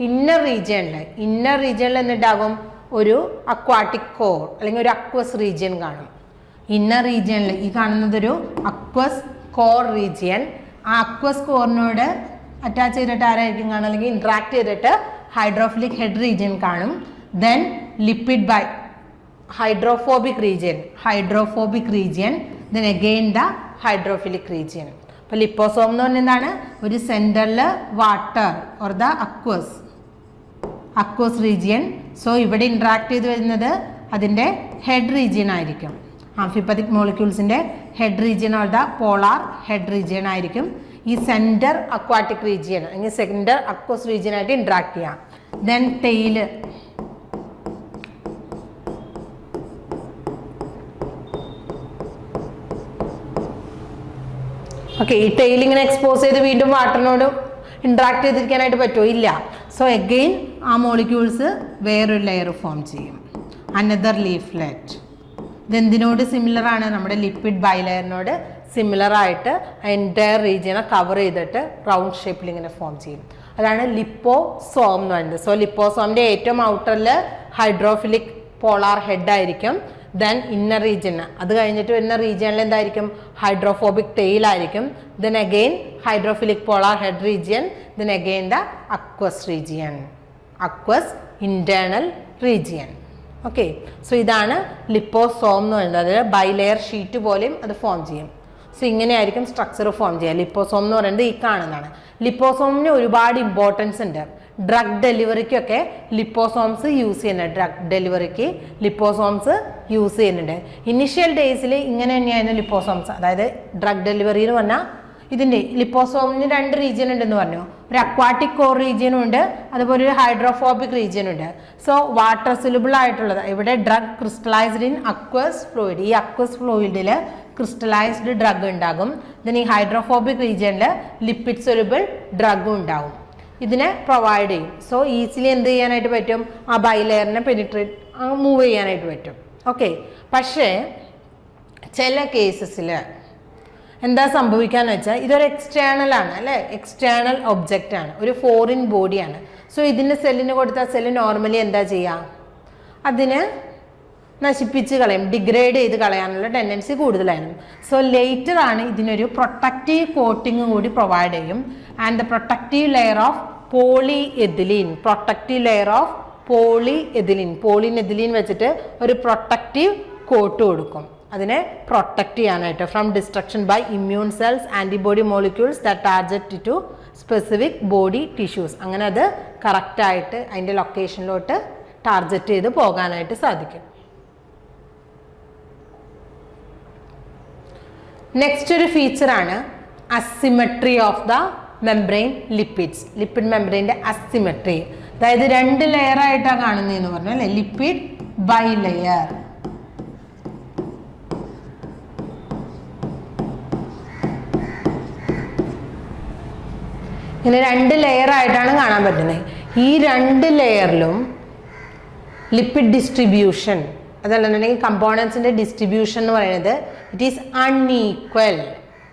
ഇന്നർ റീജിയനിൽ എന്നിട്ടാകും ഒരു അക്വാട്ടിക് കോർ അല്ലെങ്കിൽ ഒരു അക്വസ് റീജിയൻ കാണും. ഇന്നർ റീജിയനിൽ ഈ കാണുന്നത് ഒരു അക്വസ് കോർ റീജിയൻ. ആ അക്വസ് കോറിനോട് അറ്റാച്ച് ചെയ്തിട്ട് ആരായിരിക്കും കാണും, അല്ലെങ്കിൽ ഇൻട്രാക്ട് ചെയ്തിട്ട് ഹൈഡ്രോഫിലിക് ഹെഡ് റീജിയൻ കാണും. Then lipid bi hydrophobic region, then again the hydrophilic region. അപ്പോൾ ലിപ്പോസോം എന്ന് പറഞ്ഞാൽ എന്താണ്, ഒരു സെൻറ്ററിൽ water or the aqueous region. So ഇവിടെ ഇൻട്രാക്ട് ചെയ്ത് വരുന്നത് അതിൻ്റെ ഹെഡ് റീജിയൻ ആയിരിക്കും. ആംഫിപ്പതിക് മോളിക്യൂൾസിൻ്റെ head region or the polar head region ആയിരിക്കും ഈ സെൻറ്റർ അക്വാട്ടിക് റീജിയൻ അല്ലെങ്കിൽ സെൻറ്റർ അക്വസ് റീജിയൻ ആയിട്ട് ഇൻട്രാക്ട് ചെയ്യാം. ദെൻ ടെയില്, ഓക്കെ, ഈ ടെയിൽ ഇങ്ങനെ എക്സ്പോസ് ചെയ്ത് വീണ്ടും വാട്ടറിനോട് ഇൻട്രാക്ട് ചെയ്തിരിക്കാനായിട്ട് പറ്റുമോ, ഇല്ല. സോ അഗെയിൻ ആ മോളിക്യൂൾസ് വേറൊരു ലെയർ ഫോം ചെയ്യും, അനദർ ലീഫ്ലെറ്റ്. ഇതെന്തിനോട് സിമിലർ ആണ്, നമ്മുടെ ലിപ്പിഡ് ബൈലെയറിനോട് സിമിലർ ആയിട്ട് എൻറ്റയർ റീജിയനെ കവർ ചെയ്തിട്ട് റൗണ്ട് ഷേപ്പിൽ ഇങ്ങനെ ഫോം ചെയ്യും. അതാണ് ലിപ്പോസോം എന്ന് പറയുന്നത്. സോ ലിപ്പോസോമിൻ്റെ ഏറ്റവും ഔട്ടറിൽ ഹൈഡ്രോഫിലിക് പോളാർ ഹെഡ് ആയിരിക്കും. ദെൻ ഇന്നർ റീജിയൻ, അത് കഴിഞ്ഞിട്ട് വരുന്ന റീജിയനിൽ എന്തായിരിക്കും, ഹൈഡ്രോഫോബിക് ടെയിൽ ആയിരിക്കും. Then again hydrophilic polar head region. Then again the aqueous region, aqueous internal region. Okay, so ഇതാണ് ലിപ്പോസോം എന്ന് പറയുന്നത്. അതായത് ബൈലെയർ ഷീറ്റ് പോലെയും അത് ഫോം ചെയ്യും. സോ ഇങ്ങനെയായിരിക്കും സ്ട്രക്ചർ ഫോം ചെയ്യുക. ലിപ്പോസോം എന്ന് പറയുന്നത് ഈ കാണുന്നതാണ്. ലിപ്പോസോമിന് ഒരുപാട് ഇമ്പോർട്ടൻസ് ഉണ്ട്. ഡ്രഗ് ഡെലിവറിക്കൊക്കെ ലിപ്പോസോംസ് യൂസ് ചെയ്യുന്നുണ്ട്. ഡ്രഗ് ഡെലിവറിക്ക് ലിപ്പോസോംസ് യൂസ് ചെയ്യുന്നുണ്ട്. ഇനിഷ്യൽ ഡേയ്സിൽ ഇങ്ങനെ തന്നെയായിരുന്നു ലിപ്പോസോംസ്. അതായത് ഡ്രഗ് ഡെലിവറി എന്ന് പറഞ്ഞാൽ ഇതിൻ്റെ ലിപ്പോസോമിന് 2 റീജിയൻ ഉണ്ടെന്ന് പറഞ്ഞു. ഒരു അക്വാട്ടിക് കോർ റീജിയനും ഉണ്ട്, അതുപോലെ ഒരു ഹൈഡ്രോഫോബിക് റീജിയൻ ഉണ്ട്. സോ വാട്ടർ സിലുബിൾ ആയിട്ടുള്ളത് ഇവിടെ drug crystallised in aqueous fluid. ഈ അക്വസ് ഫ്ലൂയിഡിൽ ക്രിസ്റ്റലൈസ്ഡ് ഡ്രഗ് ഉണ്ടാകും. ദെൻ ഈ ഹൈഡ്രോഫോബിക് റീജിയനിൽ ലിപ്പിഡ് സൊല്യൂബിൾ ഡ്രഗും ഉണ്ടാവും. ഇതിനെ പ്രൊവൈഡ് ചെയ്യും. സോ ഈസിലി എന്ത് ചെയ്യാനായിട്ട് പറ്റും, ആ ബൈലെയറിനെ പെനിട്രേറ്റ് മൂവ് ചെയ്യാനായിട്ട് പറ്റും. ഓക്കെ, പക്ഷേ ചില കേസസിൽ എന്താ സംഭവിക്കാന്ന് വെച്ചാൽ ഇതൊരു എക്സ്റ്റേണൽ ആണ് അല്ലേ, എക്സ്റ്റേണൽ ഒബ്ജക്റ്റ് ആണ്, ഒരു ഫോറിൻ ബോഡിയാണ്. സോ ഇതിന് സെല്ലിന് കൊടുത്താൽ സെല്ല് നോർമലി എന്താ ചെയ്യുക, അതിന് നശിപ്പിച്ച് കളയും, ഡിഗ്രേഡ് ചെയ്ത് കളയാനുള്ള ടെൻഡൻസി കൂടുതലാണ്. സോ ലേറ്റർ ആണ് ഇതിനൊരു പ്രൊട്ടക്റ്റീവ് കോട്ടിങ് കൂടി പ്രൊവൈഡ് ചെയ്യും. And the protective layer of polyethylene, protective layer of polyethylene, polyethylene വെച്ചിട്ട് ഒരു പ്രൊട്ടക്റ്റീവ് കോട്ട് കൊടുക്കും അതിനെ പ്രൊട്ടക്റ്റ് ചെയ്യാനായിട്ട് from destruction by immune cells, antibody molecules that target to specific body tissues. അങ്ങനെ അത് കറക്റ്റായിട്ട് അതിൻ്റെ ലൊക്കേഷനിലോട്ട് ടാർഗറ്റ് ചെയ്ത് പോകാനായിട്ട് സാധിക്കും. നെക്സ്റ്റ് ഒരു ഫീച്ചറാണ് asymmetry of the membrane lipids. Lipid മെംബ്രെയിൻ്റെ അസിമെട്രി, അതായത് 2 ലെയർ ആയിട്ടാണ് കാണുന്നതെന്ന് പറഞ്ഞു അല്ലേ, ലിപ്പിഡ് ബൈ ലെയർ. ഇങ്ങനെ 2 ലെയർ ആയിട്ടാണ് കാണാൻ പറ്റുന്നത്. ഈ 2 ലെയറിലും ലിപ്പിഡ് ഡിസ്ട്രിബ്യൂഷൻ, അതല്ലെന്നുണ്ടെങ്കിൽ കമ്പോണൻസിൻ്റെ ഡിസ്ട്രിബ്യൂഷൻ എന്ന് പറയുന്നത് it is unequal,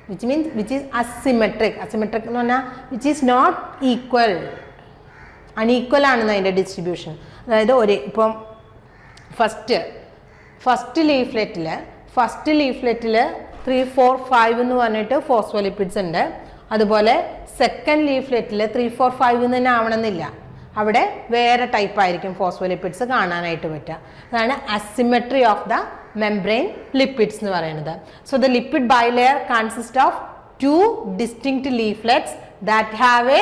which means which is asymmetric. Asymmetric എന്ന് പറഞ്ഞാൽ which is not equal, unequal ആണെന്ന് അതിൻ്റെ ഡിസ്ട്രിബ്യൂഷൻ. അതായത് ഇപ്പം ഫസ്റ്റ് ലീഫ്ലെറ്റിൽ 3, 4, 5 എന്ന് പറഞ്ഞിട്ട് ഫോസ്ഫോലിപ്പിഡ്സ് ഉണ്ട്. അതുപോലെ സെക്കൻഡ് ലീഫ്ലെറ്റിൽ 3, 4, 5 എന്ന് തന്നെ ആവണമെന്നില്ല, അവിടെ വേറെ ടൈപ്പ് ആയിരിക്കും ഫോസ്ഫോലിപ്പിഡ്സ് കാണാനായിട്ട് പറ്റുക. അതാണ് asymmetry of the membrane lipids എന്ന് പറയുന്നത്. So the lipid bilayer consist of 2 distinct leaflets that have a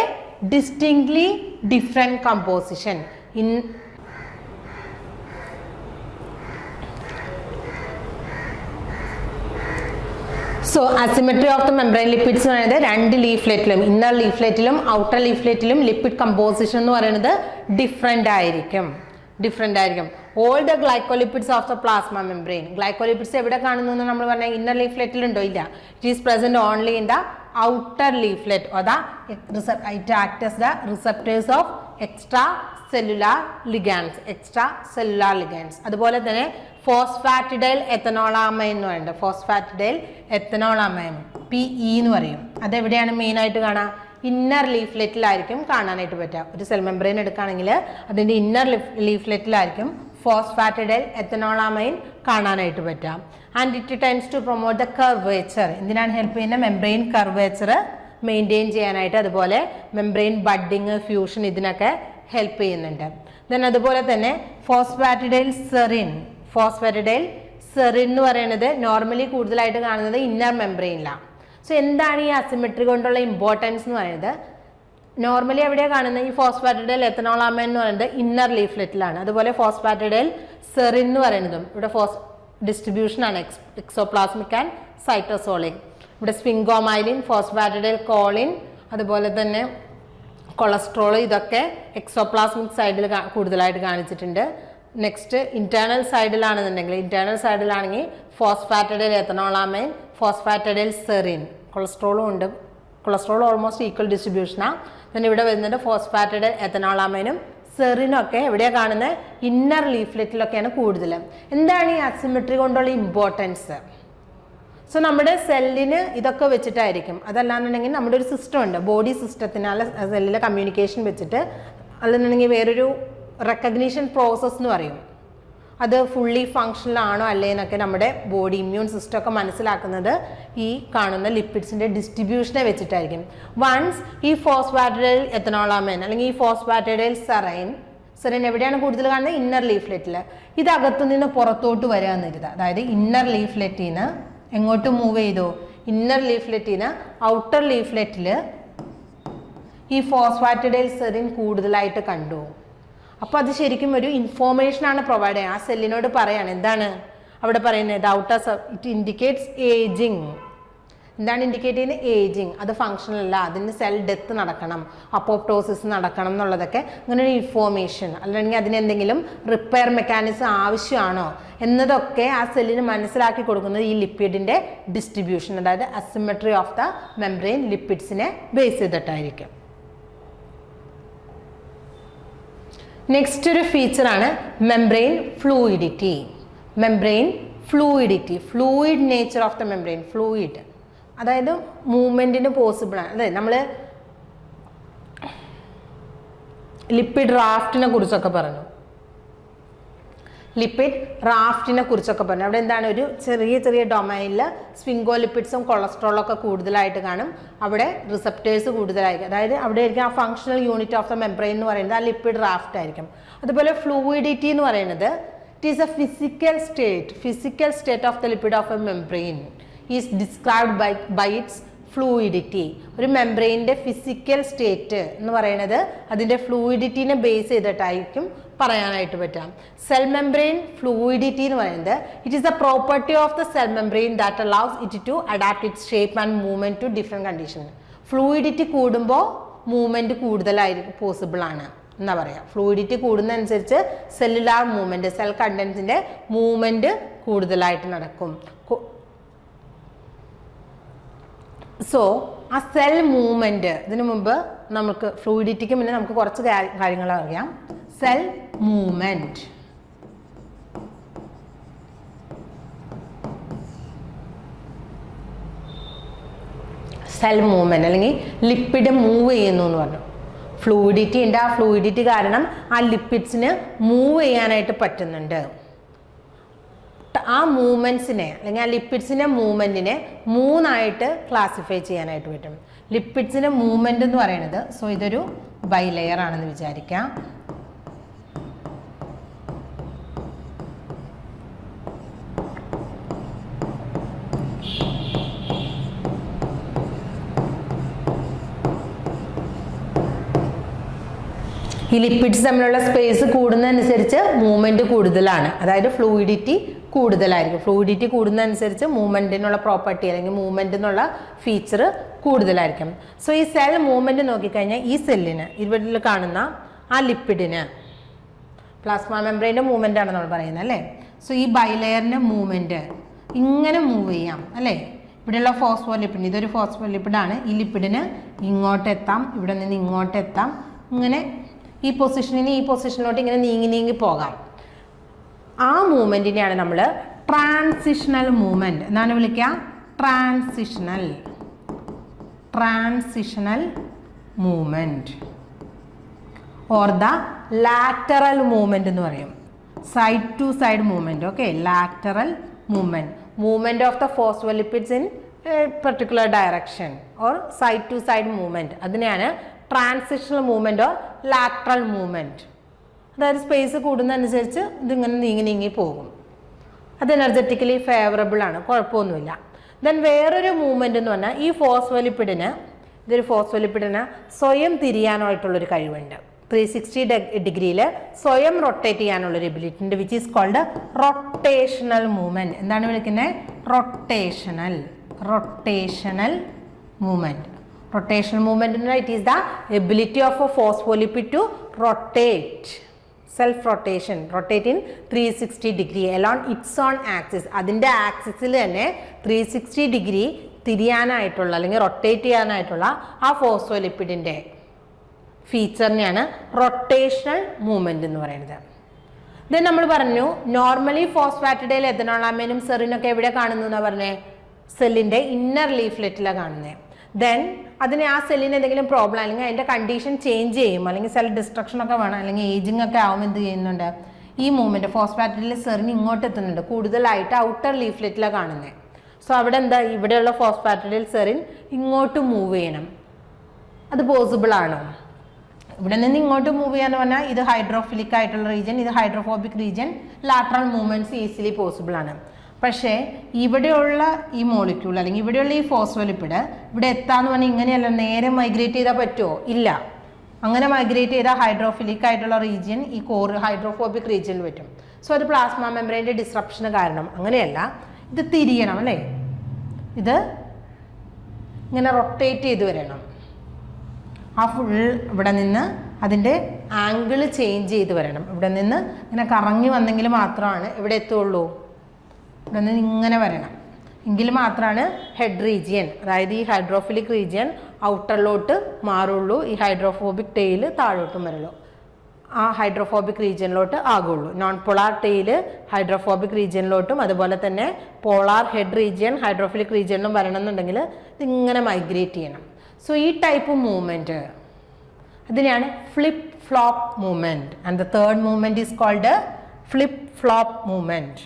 distinctly different composition. So asymmetry of the membrane lipids എന്ന് പറയുന്നത് 2 ലീഫ്ലെറ്റിലും, ഇന്നർ ലീഫ്ലെറ്റിലും ഔട്ടർ ലീഫ്ലെറ്റിലും ലിപ്പിഡ് കമ്പോസിഷൻ എന്ന് പറയുന്നത് ഡിഫറെൻ്റ് ആയിരിക്കും. All the glycolipids of the plasma membrane. Glycolipids എവിടെ കാണുന്നു എന്ന് നമ്മൾ പറഞ്ഞാൽ ഇന്നർ ലീഫ്ലെറ്റിലുണ്ടോ? ഇല്ല. It is present only in the outer leaflet or the it act as the receptors of extra cellular ligands. അതുപോലെ തന്നെ ഫോസ്ഫാറ്റിഡൈൽ എത്തനോളാമൈൻ എന്ന് പറയുന്നത്, ഫോസ്ഫാറ്റിഡൈൽ എത്തനോളാമൈൻ PE എന്ന് പറയും. അതെവിടെയാണ് മെയിനായിട്ട് കാണാം? ഇന്നർ ലീഫ്ലെറ്റിലായിരിക്കും കാണാനായിട്ട് പറ്റുക. ഒരു സെൽ മെംബ്രെയിൻ എടുക്കുകയാണെങ്കിൽ അതിൻ്റെ ഇന്നർ ലീഫ്ലെറ്റിലായിരിക്കും ഫോസ്ഫാറ്റിഡൈൽ എത്തനോളാമൈൻ കാണാനായിട്ട് പറ്റുക. And it tends to promote the curvature. എന്തിനാണ് ഹെൽപ്പ് ചെയ്യുന്നത്? മെംബ്രെയിൻ കർവേച്ചർ മെയിൻറ്റെയിൻ ചെയ്യാനായിട്ട്, അതുപോലെ മെംബ്രെയിൻ ബഡ്ഡിങ്, ഫ്യൂഷൻ ഇതിനൊക്കെ ഹെൽപ്പ് ചെയ്യുന്നുണ്ട്. ദെൻ അതുപോലെ തന്നെ ഫോസ്ഫാറ്റിഡൈൽ സെറിൻ എന്ന് പറയുന്നത് നോർമലി കൂടുതലായിട്ട് കാണുന്നത് ഇന്നർ മെംബ്രെയിനിലാണ്. സോ എന്താണ് ഈ അസിമെട്രി കൊണ്ടുള്ള ഇമ്പോർട്ടൻസ് എന്ന് പറയുന്നത്? നോർമലി എവിടെയാണ് കാണുന്നത്? ഈ ഫോസ്ഫാറ്റിഡൈൽ എത്തനോളാമൈൻ എന്ന് പറയുന്നത് ഇന്നർ ലീഫ്ലെറ്റിലാണ്. അതുപോലെ ഫോസ്ഫാറ്റിഡൈൽ സെറിൻ എന്ന് പറയുന്നതും ഇവിടെ ഡിസ്ട്രിബ്യൂഷനാണ് എക്സോപ്ലാസ്മിക് ആൻഡ് സൈറ്റോസോളിക്. ഇവിടെ സ്ഫിങ്കോമൈലിൻ, ഫോസ്ഫാറ്റിഡൈൽ കോളിൻ, അതുപോലെ തന്നെ കൊളസ്ട്രോൾ, ഇതൊക്കെ എക്സോപ്ലാസ്മിക് സൈഡിൽ കൂടുതലായിട്ട് കാണിച്ചിട്ടുണ്ട്. നെക്സ്റ്റ് ഇന്റേണൽ സൈഡിലാണെങ്കിൽ ഫോസ്ഫാറ്റിഡൈൽ എത്തനോളാമൈൻ, ഫോസ്ഫാറ്റിഡൈൽ സെറിൻ, കൊളസ്ട്രോളും ഉണ്ട്. കൊളസ്ട്രോൾ ഓൾമോസ്റ്റ് ഈക്വൽ ഡിസ്ട്രിബ്യൂഷനാണ്. then ഇവിടെ വരുന്നത് ഫോസ്ഫാറ്റിഡൈൽ എത്തനോളാമൈനും സെറിനും ഒക്കെ എവിടെയാണ് കാണുന്നത്? ഇന്നർ ലീഫ്ലെറ്റിലൊക്കെയാണ് കൂടുതൽ. എന്താണ് ഈ അസിമെട്രി കൊണ്ടുള്ള ഇമ്പോർട്ടൻസ്? സോ നമ്മുടെ സെല്ലിന് ഇതൊക്കെ വെച്ചിട്ടായിരിക്കും. അതല്ലാന്നുണ്ടെങ്കിൽ നമ്മുടെ ഒരു സിസ്റ്റം ഉണ്ട്, ബോഡി സിസ്റ്റത്തിനാല് സെല്ലിലെ കമ്മ്യൂണിക്കേഷൻ വെച്ചിട്ട്, അല്ലെന്നുണ്ടെങ്കിൽ വേറൊരു റെക്കഗ്നീഷൻ പ്രോസസ്സ് എന്ന് പറയും. അത് ഫുള്ളി ഫങ്ഷണൽ ആണോ അല്ലേ എന്നൊക്കെ നമ്മുടെ ബോഡി ഇമ്മ്യൂൺ സിസ്റ്റം ഒക്കെ മനസ്സിലാക്കുന്നത് ഈ കാണുന്ന ലിപ്പിഡ്സിൻ്റെ ഡിസ്ട്രിബ്യൂഷനെ വെച്ചിട്ടായിരിക്കും. വൺസ് ഈ ഫോസ്ഫാറ്റിഡൈൽ എത്തനോളാമൈൻ അല്ലെങ്കിൽ ഈ ഫോസ്ഫാറ്റിഡൈൽ സെറിൻ എവിടെയാണ് കൂടുതൽ കാണുന്നത്? ഇന്നർ ലീഫ്ലെറ്റിൽ. ഇത് അകത്തുനിന്ന് പുറത്തോട്ട് വരിക എന്നരുത്. അതായത് ഇന്നർ ലീഫ്ലെറ്റിൽ നിന്ന് എങ്ങോട്ട് മൂവ് ചെയ്തു? ഇന്നർ ലീഫ്ലെറ്റിൽ നിന്ന് ഔട്ടർ ലീഫ്ലെറ്റിൽ ഈ ഫോസ്ഫാറ്റിഡൈൽ സെറിൻ കൂടുതലായിട്ട് കണ്ടു. അപ്പോൾ അത് ശരിക്കും ഒരു ഇൻഫോർമേഷനാണ് പ്രൊവൈഡ് ചെയ്യുക. ആ സെല്ലിനോട് പറയാണ് എന്താണ് അവിടെ പറയുന്നത്? Outer it indicates ageing. എന്താണ് ഇൻഡിക്കേറ്റ് ചെയ്യുന്നത്? ഏജിങ്. അത് ഫങ്ഷണൽ അല്ല, അതിന് സെൽ ഡെത്ത് നടക്കണം, അപ്പോപ്ടോസിസ് നടക്കണം എന്നുള്ളതൊക്കെ അങ്ങനെ ഒരു ഇൻഫോർമേഷൻ. അല്ലെങ്കിൽ അതിനെന്തെങ്കിലും റിപ്പയർ മെക്കാനിസം ആവശ്യമാണോ എന്നതൊക്കെ ആ സെല്ലിന് മനസ്സിലാക്കി കൊടുക്കുന്നത് ഈ ലിപ്പിഡിൻ്റെ ഡിസ്ട്രിബ്യൂഷൻ, അതായത് അസിമെട്രി ഓഫ് ദ മെംബ്രെയിൻ ലിപ്പിഡ്സിനെ ബേസ് ചെയ്തിട്ടായിരിക്കും. നെക്സ്റ്റ് ഒരു ഫീച്ചറാണ് membrane fluidity. Membrane fluidity, fluid nature of the membrane, fluid അതായത് മൂവ്മെൻറ്റിന് പോസിബിളാണ്. അതെ, നമ്മൾ ലിപ്പിഡ് റാഫ്റ്റിനെ കുറിച്ചൊക്കെ പറഞ്ഞു, ലിപ്പിഡ് റാഫ്റ്റിനെ കുറിച്ചൊക്കെ പറഞ്ഞു. അവിടെ എന്താണ്, ഒരു ചെറിയ ചെറിയ ഡൊമൈനിൽ സ്വിംഗോലിപ്പിഡ്സും കൊളസ്ട്രോളും ഒക്കെ കൂടുതലായിട്ട് കാണും. അവിടെ റിസപ്റ്റേഴ്സ് കൂടുതലായിരിക്കും, അതായത് അവിടെ ആയിരിക്കും ആ functional unit of the membrane എന്ന് പറയുന്നത് ആ ലിപ്പിഡ് റാഫ്റ്റ് ആയിരിക്കും. അതുപോലെ ഫ്ലൂയിഡിറ്റി എന്ന് പറയുന്നത് it is a physical state of the lipid of a membrane is described by its fluidity. ഒരു മെംബ്രെയിൻ്റെ ഫിസിക്കൽ സ്റ്റേറ്റ് എന്ന് പറയുന്നത് അതിൻ്റെ ഫ്ലൂയിഡിറ്റിനെ ബേസ് ചെയ്തിട്ടായിരിക്കും പറയാനായിട്ട് പറ്റാം. സെൽ മെംബ്രെയിൻ ഫ്ലൂയിഡിറ്റി എന്ന് പറയുന്നത് it is a property of the cell membrane that allows it to adapt its shape and movement to different condition. Fluidity കൂടുമ്പോൾ movement കൂടുതലായിരിക്കും പോസിബിൾ ആണ് എന്നാ പറയാം. ഫ്ലൂയിഡിറ്റി കൂടുന്നതനുസരിച്ച് സെല്ലുലാർ മൂവ്മെൻറ്റ്, സെൽ കണ്ടൻസിൻ്റെ മൂവ്മെൻറ്റ് കൂടുതലായിട്ട് നടക്കും. സോ ആ സെൽ മൂവ്മെൻറ്റ്, ഇതിനു മുമ്പ് നമുക്ക് ഫ്ലൂയിഡിറ്റിക്ക് മുന്നേ നമുക്ക് കുറച്ച് കാര്യങ്ങൾ അറിയാം. സെൽ മൂവ്മെൻറ്റ്, സെൽ മൂവ്മെൻറ്റ് അല്ലെങ്കിൽ ലിപ്പിഡ് മൂവ് ചെയ്യുന്നു എന്ന് പറഞ്ഞു. ഫ്ലൂയിഡിറ്റി ഉണ്ട്, ആ ഫ്ലൂയിഡിറ്റി കാരണം ആ ലിപ്പിഡ്സിന് മൂവ് ചെയ്യാനായിട്ട് പറ്റുന്നുണ്ട്. ആ മൂവ്മെൻറ്റ്സിനെ അല്ലെങ്കിൽ ആ ലിപ്പിഡ്സിൻ്റെ മൂവ്മെൻറ്റിനെ മൂന്നായിട്ട് ക്ലാസിഫൈ ചെയ്യാനായിട്ട് പറ്റും. ലിപ്പിഡ്സിൻ്റെ മൂവ്മെൻറ്റ് എന്ന് പറയുന്നത്, സോ ഇതൊരു ബൈലെയർ ആണെന്ന് വിചാരിക്കാം. ഈ ലിപ്പിഡ്സ് തമ്മിലുള്ള സ്പേസ് കൂടുന്നതനുസരിച്ച് മൂവ്മെൻറ്റ് കൂടുതലാണ്, അതായത് ഫ്ലൂയിഡിറ്റി കൂടുതലായിരിക്കും. ഫ്ലൂയിഡിറ്റി കൂടുന്നതനുസരിച്ച് മൂവ്മെൻറ്റിനുള്ള പ്രോപ്പർട്ടി അല്ലെങ്കിൽ മൂവ്മെൻറ്റ് എന്നുള്ള ഫീച്ചർ കൂടുതലായിരിക്കും. സോ ഈ സെൽ മൂവ്മെൻറ്റ് നോക്കിക്കഴിഞ്ഞാൽ ഈ സെല്ലിന് ഇവിടെ കാണുന്ന ആ ലിപ്പിഡിന് പ്ലാസ്മ മെംബ്രെയിൻ്റെ മൂവ്മെൻ്റ് ആണ് നമ്മൾ പറയുന്നത് അല്ലേ. സോ ഈ ബൈലെയറിൻ്റെ മൂവ്മെൻറ്റ് ഇങ്ങനെ മൂവ് ചെയ്യാം അല്ലേ. ഇവിടെയുള്ള ഫോസ്ഫോലിപ്പിഡ്, ഇതൊരു ഫോസ്ഫോലിപ്പിഡാണ്. ഈ ലിപ്പിഡിന് ഇങ്ങോട്ടെത്താം, ഇവിടെ നിന്ന് ഇങ്ങോട്ടെത്താം, ഇങ്ങനെ ഈ പൊസിഷനിൽ ഈ പൊസിഷനിലോട്ട് ഇങ്ങനെ നീങ്ങി പോകാം. ആ മൂവ്മെൻറ്റിനെയാണ് നമ്മൾ ട്രാൻസിഷണൽ മൂവ്മെൻറ്റ് എന്നാണ് വിളിക്കുക. Transitional movement or the lateral movement എന്ന് പറയും. Side to side movement. Okay, lateral movement of the phospholipids in particular direction or side to side movement. അതിനെയാണ് transitional movement or lateral movement. അതായത് space കൂടുന്നതനുസരിച്ച് ഇതിങ്ങനെ നീങ്ങി പോകും. അത് എനർജറ്റിക്കലി ഫേവറബിൾ ആണ്, കുഴപ്പമൊന്നുമില്ല. ദെൻ വേറൊരു മൂവ്മെൻ്റ് എന്ന് പറഞ്ഞാൽ ഈ ഇതൊരു ഫോസ്ഫോലിപ്പിഡിന് സ്വയം തിരിയാനായിട്ടുള്ളൊരു കഴിവുണ്ട്. 360 ഡിഗ്രിയിൽ സ്വയം റൊട്ടേറ്റ് ചെയ്യാനുള്ളൊരു എബിലിറ്റി ഉണ്ട്, which is called rotational movement. എന്താണ് വിളിക്കുന്നത്? Rotational movement. Rotational movement, it is the ability of a phospholipid to rotate, self-rotation, rotate in 360 degree along its own axis. അതിൻ്റെ ആക്സിസിൽ തന്നെ 360 ഡിഗ്രി തിരിയാനായിട്ടുള്ള അല്ലെങ്കിൽ റൊട്ടേറ്റ് ചെയ്യാനായിട്ടുള്ള ആ ഫോസ്ഫോലിപ്പിഡിൻ്റെ ഫീച്ചറിനെയാണ് റൊട്ടേഷണൽ മൂവ്മെൻറ്റ് എന്ന് പറയുന്നത്. ദെൻ നമ്മൾ പറഞ്ഞു നോർമലി ഫോസ്ഫാറ്റിഡൈൽ എഥനോളാമൈനും സെറിനൊക്കെ എവിടെ കാണുന്നു എന്നാണ് പറഞ്ഞത്? സെല്ലിൻ്റെ ഇന്നർ ലീഫ്ലെറ്റിലാണ് കാണുന്നത്. ദെൻ അതിന് ആ സെല്ലിന് എന്തെങ്കിലും പ്രോബ്ലം അല്ലെങ്കിൽ അതിൻ്റെ കണ്ടീഷൻ ചേഞ്ച് ചെയ്യും, അല്ലെങ്കിൽ സെൽ ഡിസ്ട്രക്ഷൻ ഒക്കെ വേണം, അല്ലെങ്കിൽ ഏജിങ് ഒക്കെ ആവും, എന്ത് ചെയ്യുന്നുണ്ട്? ഈ മൂവ്മെൻറ്റ് ഫോസ്ഫാറ്റിഡൈൽ സെറിന് ഇങ്ങോട്ട് എത്തുന്നുണ്ട്, കൂടുതലായിട്ട് ഔട്ടർ ലീഫ്ലെറ്റിലാണ് കാണുന്നത്. സോ അവിടെ എന്താ, ഇവിടെയുള്ള ഫോസ്ഫാറ്റിഡൈൽ സെറിൻ ഇങ്ങോട്ട് മൂവ് ചെയ്യണം. അത് പോസിബിൾ ആണോ? ഇവിടെ നിന്ന് ഇങ്ങോട്ട് മൂവ് ചെയ്യാന്ന് പറഞ്ഞാൽ ഇത് ഹൈഡ്രോഫിലിക് ആയിട്ടുള്ള റീജിയൻ, ഇത് hydrophobic region, lateral movements easily possible ആണ്. പക്ഷേ ഇവിടെയുള്ള ഈ മോളിക്യൂൾ അല്ലെങ്കിൽ ഇവിടെയുള്ള ഈ ഫോസ്ഫോലിപ്പിഡ് ഇവിടെ എത്താന്ന് പറഞ്ഞാൽ ഇങ്ങനെയല്ല, നേരെ മൈഗ്രേറ്റ് ചെയ്താൽ പറ്റുമോ? ഇല്ല. അങ്ങനെ മൈഗ്രേറ്റ് ചെയ്താൽ ഹൈഡ്രോഫിലിക് ആയിട്ടുള്ള റീജിയൻ ഈ കോർ ഹൈഡ്രോഫോബിക് റീജിയനിൽ പറ്റും. സോ അത് പ്ലാസ്മ മെംബ്രെയിൻ്റെ ഡിസ്റപ്ഷന് കാരണം. അങ്ങനെയല്ല, ഇത് തിരിയണം അല്ലേ, ഇത് ഇങ്ങനെ റൊട്ടേറ്റ് ചെയ്ത് വരണം. ആ ഫുൾ ഇവിടെ നിന്ന് അതിൻ്റെ ആംഗിൾ ചേഞ്ച് ചെയ്ത് വരണം. ഇവിടെ നിന്ന് ഇങ്ങനെ കറങ്ങി വന്നെങ്കിൽ മാത്രമാണ് ഇവിടെ എത്തുള്ളൂ. ഇവിടെ നിന്ന് ഇങ്ങനെ വരണം എങ്കിൽ മാത്രമാണ് ഹെഡ് റീജിയൻ, അതായത് ഈ ഹൈഡ്രോഫിലിക് റീജിയൻ ഔട്ടറിലോട്ട് മാറുള്ളൂ. ഈ ഹൈഡ്രോഫോബിക് ടെയിൽ താഴോട്ടും വരുള്ളൂ, ആ ഹൈഡ്രോഫോബിക് റീജിയനിലോട്ട് ആകുള്ളൂ. നോൺ പോളാർ ടെയിൽ ഹൈഡ്രോഫോബിക് റീജിയനിലോട്ടും അതുപോലെ തന്നെ പോളാർ ഹെഡ് റീജിയൻ ഹൈഡ്രോഫിലിക് റീജിയനിലും വരണമെന്നുണ്ടെങ്കിൽ ഇതിങ്ങനെ മൈഗ്രേറ്റ് ചെയ്യണം. സോ ഈ ടൈപ്പ് മൂവ്മെൻറ്റ് അതിനെയാണ് flip flop movement. And the third movement is called flip flop movement.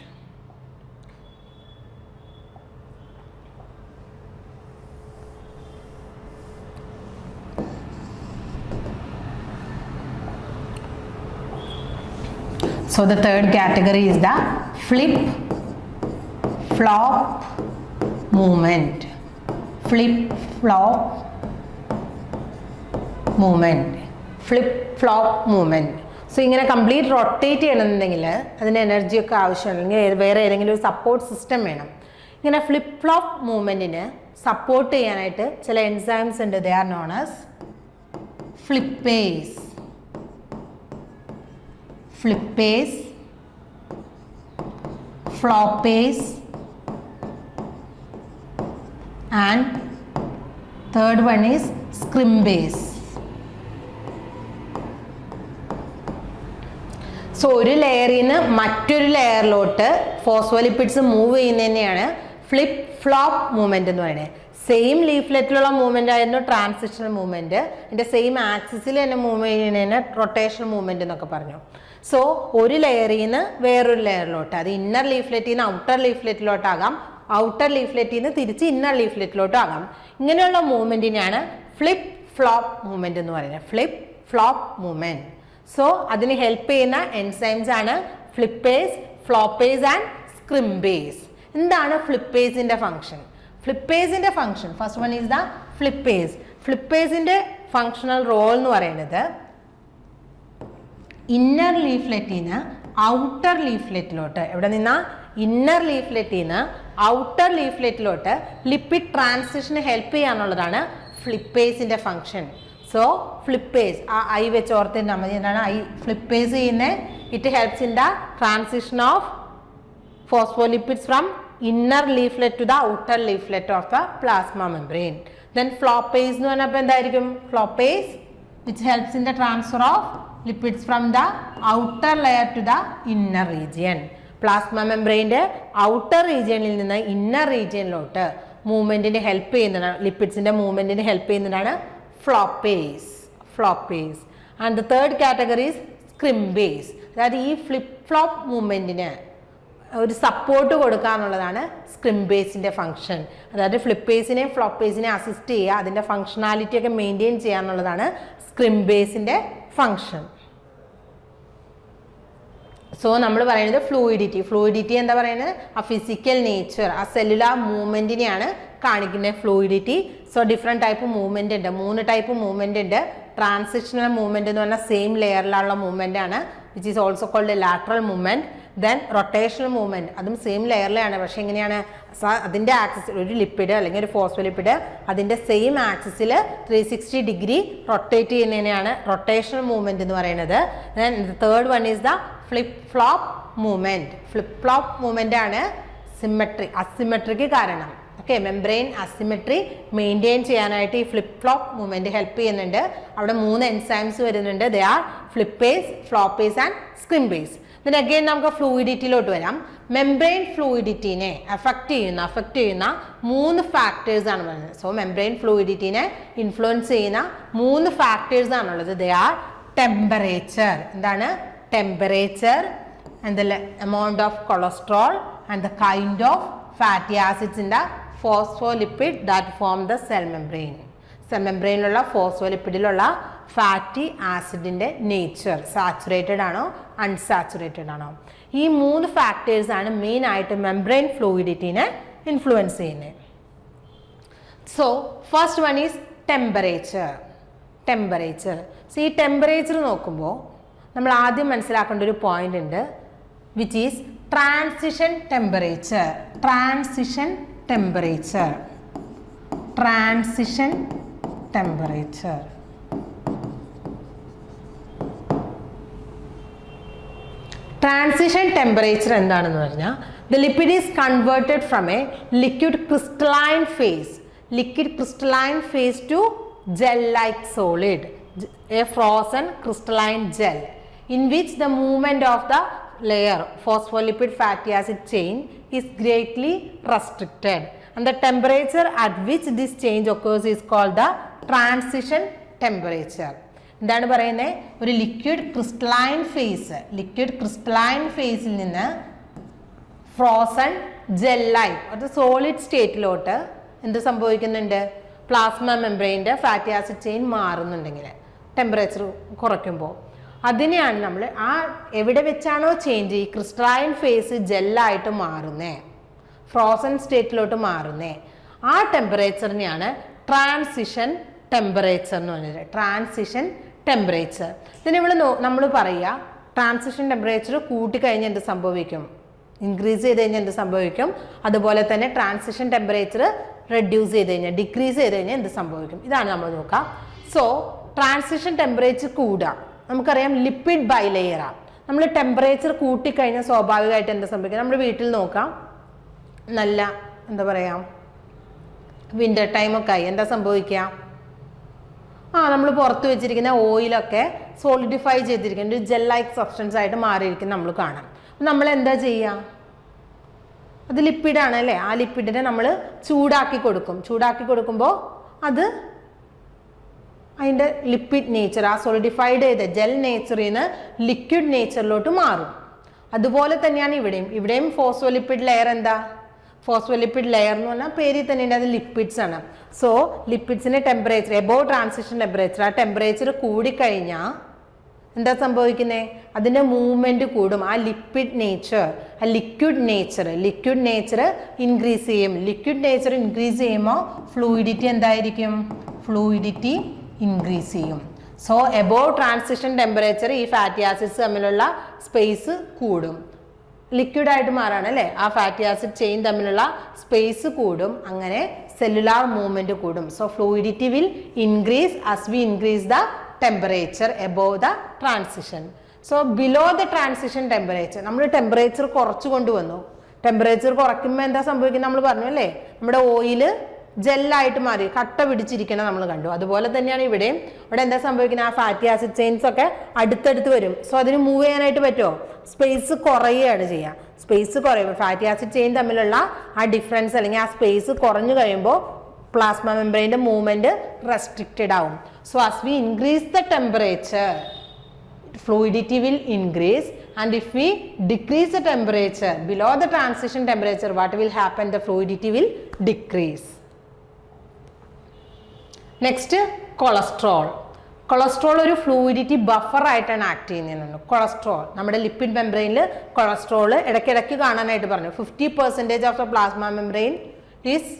So the third category is the flip flop movement. Flip flop movement. Flip flop movement. So ഇങ്ങനെ complete rotate ചെയ്യണമെന്നുണ്ടെങ്കിൽ അതിന് എനർജിയൊക്കെ ആവശ്യമാണ്, അല്ലെങ്കിൽ വേറെ ഏതെങ്കിലും ഒരു support system വേണം. ഇങ്ങനെ ഫ്ലിപ്പ് ഫ്ലോപ്പ് മൂവ്മെൻറ്റിന് സപ്പോർട്ട് ചെയ്യാനായിട്ട് ചില എൻസൈംസ് ഉണ്ട്. They are known as flippase. Flippase, floppase, and third one is scrimbase. So ഒരു ലെയറിൽ നിന്ന് മറ്റൊരു ലെയറിലോട്ട് ഫോസ്ഫോലിപ്പിഡ്സ് മൂവ് ചെയ്യുന്നതന്നെയാണ് ഫ്ലിപ്പ് ഫ്ലോപ്പ് മൂവ്മെൻറ്റ് എന്ന് പറയുന്നത്. സെയിം ലീഫ്ലെറ്റിലുള്ള മൂവ്മെൻ്റ് ആയിരുന്നു ട്രാൻസിഷണൽ മൂവ്മെൻറ്റ്. അതിൻ്റെ സെയിം ആക്സിസിൽ തന്നെ മൂവ് ചെയ്യുന്നതിന് റൊട്ടേഷണൽ മൂവ്മെൻറ്റ് എന്നൊക്കെ പറഞ്ഞു. സോ ഒരു ലെയറിൽ നിന്ന് വേറൊരു ലെയറിലോട്ട്, അത് ഇന്നർ ലീഫ്ലെറ്റിൽ നിന്ന് ഔട്ടർ ലീഫ്ലെറ്റിലോട്ടാകാം, ഔട്ടർ ലീഫ്ലെറ്റിൽ നിന്ന് തിരിച്ച് ഇന്നർ ലീഫ്ലെറ്റിലോട്ടും ആകാം. ഇങ്ങനെയുള്ള മൂവ്മെൻറ്റിനെയാണ് ഫ്ലിപ്പ് ഫ്ലോപ്പ് മൂവ്മെൻറ്റ് എന്ന് പറയുന്നത്. Flip flop movement. സോ അതിന് ഹെൽപ്പ് ചെയ്യുന്ന എൻസൈംസ് ആണ് ഫ്ലിപ്പേസ്, ഫ്ലോപ്പേസ് ആൻഡ് സ്ക്രിംബേസ്. എന്താണ് ഫ്ലിപ്പേസിൻ്റെ ഫംഗ്ഷൻ? ഫ്ലിപ്പേസിൻ്റെ function, first one is the flippase. ഫ്ലിപ്പേസിൻ്റെ ഫങ്ഷണൽ റോൾ എന്ന് പറയുന്നത് ഇന്നർ ലീഫ്ലെറ്റിൽ നിന്ന് ഔട്ടർ ലീഫ്ലെറ്റിലോട്ട്, എവിടെ നിന്നാ ഇന്നർ ലീഫ്ലെറ്റിൽ നിന്ന് ഔട്ടർ ലീഫ്ലെറ്റിലോട്ട് ലിപ്പിഡ് ട്രാൻസിഷന് ഹെൽപ്പ് ചെയ്യാന്നുള്ളതാണ് ഫ്ലിപ്പേസിൻ്റെ ഫംഗ്ഷൻ. സോ ഫ്ലിപ്പേസ്, ആ ഐ വെച്ച് ഓർത്തിരുന്നാൽ മതി. എന്താണ് ഐ ഫ്ലിപ്പേസ് ചെയ്യുന്നത്? It helps in the transition of phospholipids from inner leaflet to the outer leaflet of the plasma membrane. Then floppase എന്ന് പറഞ്ഞപ്പോൾ എന്തായിരിക്കും? Floppase which helps in the transfer of lipids from the outer layer to the inner region. Plasma മെംബ്രെയിൻ്റെ outer റീജിയനിൽ നിന്ന് inner റീജിയനിലോട്ട് മൂവ്മെൻറ്റിന് help ചെയ്യുന്നതാണ്, ലിപ്പിഡ്സിൻ്റെ മൂവ്മെൻറ്റിന് help ചെയ്യുന്നതാണ് floppase. Floppase. And the third category is scramblase. അതായത് ഈ ഫ്ലിപ്പ് ഫ്ലോപ്പ് മൂവ്മെൻറ്റിന് ഒരു support കൊടുക്കുക എന്നുള്ളതാണ് സ്ക്രിംബേസിൻ്റെ ഫംഗ്ഷൻ. അതായത് ഫ്ലിപ്പേസിനെയും ഫ്ലോപ്പേസിനെയും അസിസ്റ്റ് ചെയ്യുക, അതിൻ്റെ ഫങ്ഷണാലിറ്റി ഒക്കെ മെയിൻറ്റെയിൻ ചെയ്യുക എന്നുള്ളതാണ് സ്ക്രിംബേസിൻ്റെ ഫംഗ്ഷൻ. സോ നമ്മൾ പറയുന്നത് ഫ്ലൂയിഡിറ്റി. ഫ്ലൂയിഡിറ്റി എന്താ പറയുന്നത്? ആ ഫിസിക്കൽ നേച്ചർ, ആ സെല്ലുലാർ മൂവ്മെൻറ്റിനെയാണ് കാണിക്കുന്നത് fluidity. So different type movement ഉണ്ട്, 3 ടൈപ്പ് മൂവ്മെൻറ്റ് ഉണ്ട്. ട്രാൻസിഷണൽ മൂവ്മെൻറ്റ് എന്ന് പറഞ്ഞാൽ സെയിം ലെയറിലുള്ള മൂവ്മെൻ്റ് ആണ്, which is also called lateral movement. Then rotational movement, അതും സെയിം ലെയറിലാണ്, പക്ഷേ എങ്ങനെയാണ് അതിൻ്റെ ആക്സിസിൽ ഒരു ലിപ്പിഡ് അല്ലെങ്കിൽ ഒരു ഫോസ്ഫോലിപ്പിഡ് അതിൻ്റെ സെയിം ആക്സിസിൽ 360 ഡിഗ്രി റൊട്ടേറ്റ് ചെയ്യുന്നതിനെയാണ് റൊട്ടേഷണൽ മൂവ്മെൻറ്റ് എന്ന് പറയുന്നത്. Then third one is the flip flop movement. Flip flop movement ആണ് അസിമെട്രിക്ക് കാരണം. ഓക്കെ, മെംബ്രെയിൻ അസിമെട്രി മെയിൻറ്റെയിൻ ചെയ്യാനായിട്ട് ഈ ഫ്ലിപ്പ് ഫ്ലോപ്പ് മൂവ്മെൻറ്റ് ഹെൽപ്പ് ചെയ്യുന്നുണ്ട്. അവിടെ 3 എൻസൈംസ് വരുന്നുണ്ട്. They are flippase, floppase and scramblase. then again നമുക്ക് ഫ്ലൂയിഡിറ്റിയിലോട്ട് വരാം. മെംബ്രെയിൻ ഫ്ലൂയിഡിറ്റിനെ അഫക്റ്റ് ചെയ്യുന്ന 3 ഫാക്ടേഴ്സ് ആണ് പറയുന്നത്. സോ മെംബ്രെയിൻ ഫ്ലൂയിഡിറ്റിനെ ഇൻഫ്ലുവൻസ് ചെയ്യുന്ന 3 ഫാക്ടേഴ്സ് ആണുള്ളത്. They are temperature. എന്താണ്? Temperature and the amount of cholesterol and the kind of fatty acids in the phospholipid that form the cell membrane. സെൽ മെംബ്രെയിനിലുള്ള ഫോസ്ഫോലിപ്പിഡിലുള്ള ഫാറ്റി ആസിഡിൻ്റെ നേച്ചർ സാച്ചുറേറ്റഡ് ആണോ അൺസാച്ചുറേറ്റഡ് ആണോ? ഈ 3 ഫാക്ടേഴ്സാണ് മെയിനായിട്ട് മെംബ്രെയിൻ ഫ്ലൂയിഡിറ്റിനെ ഇൻഫ്ലുവൻസ് ചെയ്യുന്നത്. So first one is temperature. So ഈ ടെമ്പറേച്ചർ നോക്കുമ്പോൾ നമ്മൾ ആദ്യം മനസ്സിലാക്കേണ്ട ഒരു പോയിന്റ് ഉണ്ട്, which is transition temperature. Transition temperature എന്താണെന്ന് പറഞ്ഞാൽ the lipid is converted from a liquid crystalline phase to gel like solid, a frozen crystalline gel in which the movement of the layer phospholipid fatty acid chain is greatly restricted, and the temperature at which this change occurs is called the transition temperature. എന്താണ് പറയുന്നത്? ഒരു liquid crystalline ഫേസിൽ നിന്ന് frozen ജെല്ലായി അത് solid സ്റ്റേറ്റിലോട്ട് എന്ത് സംഭവിക്കുന്നുണ്ട്? Plasma മെംബ്രെയിൻ്റെ ഫാറ്റി ആസിഡ് ചെയിൻ മാറുന്നുണ്ടെങ്കിൽ ടെമ്പറേച്ചർ കുറയ്ക്കുമ്പോൾ അതിനെയാണ് നമ്മൾ ആ എവിടെ വെച്ചാണോ ചേഞ്ച് ഈ ക്രിസ്റ്റലൈൻ ഫേസ് ജെല്ലായിട്ട് മാറുന്നേ, ഫ്രോസൺ സ്റ്റേറ്റിലോട്ട് മാറുന്നേ, ആ ടെമ്പറേച്ചറിനെയാണ് ട്രാൻസിഷൻ ടെമ്പറേച്ചർ എന്ന് പറഞ്ഞത്. ട്രാൻസിഷൻ ടെമ്പറേച്ചർ ഇതിന് നമ്മൾ പറയുക ട്രാൻസിഷൻ ടെമ്പറേച്ചർ കൂട്ടിക്കഴിഞ്ഞാൽ എന്ത് സംഭവിക്കും? ഇൻക്രീസ് ചെയ്ത് കഴിഞ്ഞാൽ എന്ത് സംഭവിക്കും? അതുപോലെ തന്നെ ട്രാൻസിഷൻ ടെമ്പറേച്ചർ റെഡ്യൂസ് ചെയ്ത് കഴിഞ്ഞാൽ ഡിക്രീസ് ചെയ്ത് കഴിഞ്ഞാൽ എന്ത് സംഭവിക്കും? ഇതാണ് നമ്മൾ നോക്കുക. സോ ട്രാൻസിഷൻ ടെമ്പറേച്ചർ കൂടുക, നമുക്കറിയാം ലിപ്പിഡ് ബൈലെയറാണ്. നമ്മൾ ടെമ്പറേച്ചർ കൂട്ടിക്കഴിഞ്ഞാൽ സ്വാഭാവികമായിട്ട് എന്താ സംഭവിക്കുക? നമ്മുടെ വീട്ടിൽ നോക്കാം, നല്ല എന്താ പറയുക വിൻ്റർ ടൈമൊക്കെ ആയി എന്താ സംഭവിക്കുക? നമ്മൾ പുറത്ത് വെച്ചിരിക്കുന്ന ഓയിലൊക്കെ സോളിഡിഫൈ ചെയ്തിരിക്കുന്ന ഒരു ജെൽ ലൈക്ക് സബ്സ്റ്റൻസ് ആയിട്ട് മാറിയിരിക്കുന്നത് നമ്മൾ കാണാം. നമ്മൾ എന്താ ചെയ്യുക? അത് ലിപ്പിഡാണ് അല്ലേ? ആ ലിപ്പിഡിനെ നമ്മൾ ചൂടാക്കി കൊടുക്കുമ്പോൾ അത് അതിൻ്റെ ലിക്വിഡ് നേച്ചർ, ആ സോളിഡിഫൈഡ് ചെയ്ത ജെൽ നേച്ചറിൽ നിന്ന് ലിക്വിഡ് നേച്ചറിലോട്ട് മാറും. അതുപോലെ തന്നെയാണ് ഇവിടെയും ഫോസ്ഫോലിപ്പിഡ് ലെയർ എന്താ? ഫോസ്ഫോലിപ്പിഡ് ലെയർ എന്ന് പറഞ്ഞാൽ പേരിൽ തന്നെയുണ്ട്, അത് ലിപ്പിഡ്സ് ആണ്. സോ ലിപ്പിഡ്സിൻ്റെ ടെമ്പറേച്ചർ എബോവ് ട്രാൻസിഷൻ ടെമ്പറേച്ചർ, ആ ടെമ്പറേച്ചർ കൂടിക്കഴിഞ്ഞാൽ എന്താ സംഭവിക്കുന്നത്? അതിൻ്റെ മൂവ്മെൻറ്റ് കൂടും. ആ ലിക്വിഡ് നേച്ചർ ഇൻക്രീസ് ചെയ്യും. ലിക്വിഡ് നേച്ചർ ഇൻക്രീസ് ചെയ്യുമ്പോൾ ഫ്ലൂയിഡിറ്റി എന്തായിരിക്കും? ഫ്ലൂയിഡിറ്റി ഇൻക്രീസ് ചെയ്യും. സോ എബോവ് ട്രാൻസിഷൻ ടെമ്പറേച്ചർ ഈ ഫാറ്റി ആസിഡ്സ് തമ്മിലുള്ള സ്പേസ് കൂടും, ലിക്വിഡായിട്ട് മാറാണ് അല്ലേ? ആ ഫാറ്റി ആസിഡ് ചെയിൻ തമ്മിലുള്ള സ്പേസ് കൂടും, അങ്ങനെ സെല്ലുലാർ മൂവ്മെൻറ്റ് കൂടും. So fluidity will increase as we increase the temperature above the transition. So below the transition temperature നമ്മൾ ടെമ്പറേച്ചർ കുറച്ച് കൊണ്ടുവന്നു. ടെമ്പറേച്ചർ കുറയ്ക്കുമ്പോൾ എന്താ സംഭവിക്കുന്നത്? നമ്മൾ പറഞ്ഞു അല്ലേ, നമ്മുടെ ഓയില് ജെല്ലായിട്ട് മാറി കട്ട പിടിച്ചിരിക്കണം നമ്മൾ കണ്ടു. അതുപോലെ തന്നെയാണ് ഇവിടെ എന്താ സംഭവിക്കുന്നത്? ആ ഫാറ്റി ആസിഡ് ചെയിൻസ് ഒക്കെ അടുത്തടുത്ത് വരും. സോ അതിന് മൂവ് ചെയ്യാനായിട്ട് പറ്റുമോ? സ്പേസ് കുറയുകയാണ് ചെയ്യുക. സ്പേസ് കുറയുമ്പോൾ ഫാറ്റി ആസിഡ് ചെയിൻ തമ്മിലുള്ള ആ ഡിഫറൻസ് അല്ലെങ്കിൽ ആ സ്പേസ് കുറഞ്ഞു കഴിയുമ്പോൾ പ്ലാസ്മ മെംബ്രെയിൻ്റെ മൂവ്മെൻറ്റ് റെസ്ട്രിക്റ്റഡ് ആവും. So as we increase the temperature fluidity will increase, and if we decrease the temperature below the transition temperature, what will happen? The fluidity will decrease. Next, cholesterol. Cholesterol ഒരു fluidity buffer ആയിട്ടാണ് act ചെയ്യുന്നത്. Cholesterol നമ്മുടെ lipid മെംബ്രെയിനിൽ cholesterol ഇടയ്ക്കിടയ്ക്ക് കാണാനായിട്ട് പറഞ്ഞു. 50% of the plasma membrane is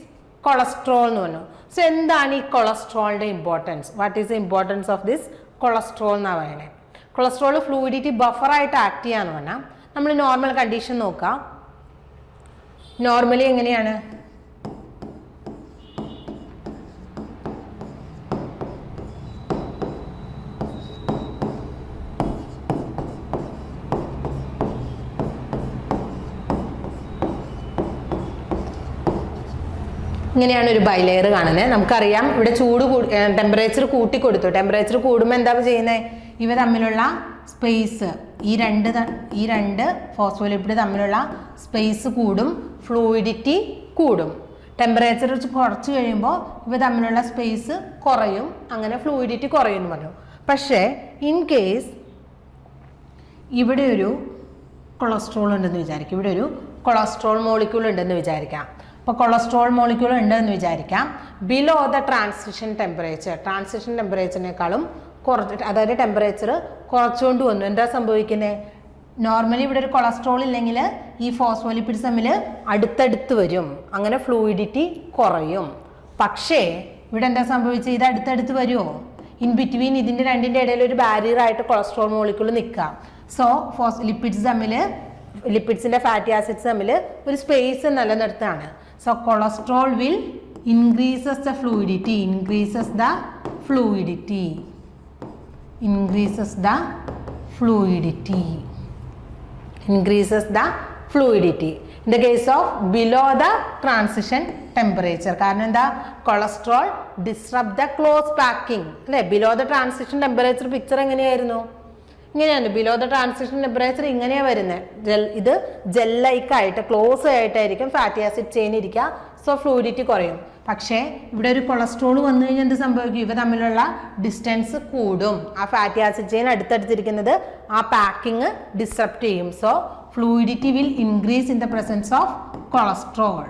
cholesterol എന്ന് പറഞ്ഞു. So എന്താണ് ഈ കൊളസ്ട്രോളിൻ്റെ importance? What is the importance of this cholesterol എന്നാണ് പറയുന്നത്? കൊളസ്ട്രോൾ ഫ്ലൂയിഡിറ്റി ബഫറായിട്ട് ആക്ട് ചെയ്യാന്ന് പറഞ്ഞാൽ നമ്മൾ നോർമൽ കണ്ടീഷൻ നോക്കാം. നോർമലി എങ്ങനെയാണ്? ഇങ്ങനെയാണ് ഒരു ബൈലെയർ കാണുന്നത്. നമുക്കറിയാം ഇവിടെ ടെമ്പറേച്ചർ കൂട്ടിക്കൊടുത്തു. ടെമ്പറേച്ചർ കൂടുമ്പോൾ എന്താ ചെയ്യുന്നത്? ഇവ തമ്മിലുള്ള സ്പേസ് ഈ രണ്ട് ഫോസ്ഫോലിപ്പിഡ് തമ്മിലുള്ള സ്പേസ് കൂടും, ഫ്ലൂയിഡിറ്റി കൂടും. ടെമ്പറേച്ചർ കുറച്ച് കഴിയുമ്പോൾ ഇവ തമ്മിലുള്ള സ്പേസ് കുറയും, അങ്ങനെ ഫ്ലൂയിഡിറ്റി കുറയും എന്ന് പറഞ്ഞു. പക്ഷേ ഇൻ കേസ് ഇവിടെ ഒരു കൊളസ്ട്രോൾ ഉണ്ടെന്ന് വിചാരിക്കും, ഇവിടെ ഒരു കൊളസ്ട്രോൾ മോളിക്യൂൾ ഉണ്ടെന്ന് വിചാരിക്കാം. അപ്പോൾ കൊളസ്ട്രോൾ മോളിക്യൂൾ ഉണ്ടെന്ന് വിചാരിക്കാം. ബിലോ ദ ട്രാൻസിഷൻ ടെമ്പറേച്ചറിനേക്കാളും കുറച്ചിട്ട്, അതായത് ടെമ്പറേച്ചർ കുറച്ചുകൊണ്ട് വന്നു. എന്താ സംഭവിക്കുന്നത്? നോർമലി ഇവിടെ ഒരു കൊളസ്ട്രോൾ ഇല്ലെങ്കിൽ ഈ ഫോസ്ഫോലിപ്പിഡ്സ് തമ്മിൽ അടുത്തടുത്ത് വരും, അങ്ങനെ ഫ്ലൂയിഡിറ്റി കുറയും. പക്ഷേ ഇവിടെ എന്താ സംഭവിച്ചത്? ഇത് അടുത്തടുത്ത് വരുമോ? ഇൻ ബിറ്റ്വീൻ ഇതിൻ്റെ രണ്ടിൻ്റെ ഇടയിൽ ഒരു ബാരിയറായിട്ട് കൊളസ്ട്രോൾ മോളിക്യൂൾ നിൽക്കുക. സോ ലിപ്പിഡ്സിൻ്റെ ഫാറ്റി ആസിഡ്സ് തമ്മിൽ ഒരു സ്പേസ് നിലനിർത്തുകയാണ്. So cholesterol will increases the fluidity. increases the fluidity. In the case of below the transition temperature, കാരണം എന്താ, cholesterol disrupt the close packing അല്ലേ. Below the transition temperature picture എങ്ങനെയായിരുന്നു, ഇങ്ങനെയാണ്. Below the transition temperature ഇങ്ങനെയാണ് വരുന്നത്. ഇത് gel like ആയിട്ട് close ആയിട്ടായിരിക്കും ഫാറ്റി ആസിഡ് ചെയിൻ ഇരിക്കുക. സോ ഫ്ലൂയിഡിറ്റി കുറയും. പക്ഷേ ഇവിടെ ഒരു കൊളസ്ട്രോൾ വന്നു കഴിഞ്ഞാൽ എന്ത് സംഭവിക്കും, ഇവ തമ്മിലുള്ള ഡിസ്റ്റൻസ് കൂടും. ആ ഫാറ്റി ആസിഡ് ചെയിൻ അടുത്തടുത്തിരിക്കുന്നത് ആ പാക്കിങ് ഡിസ്റപ്റ്റ് ചെയ്യും. So fluidity will increase in the presence of cholesterol.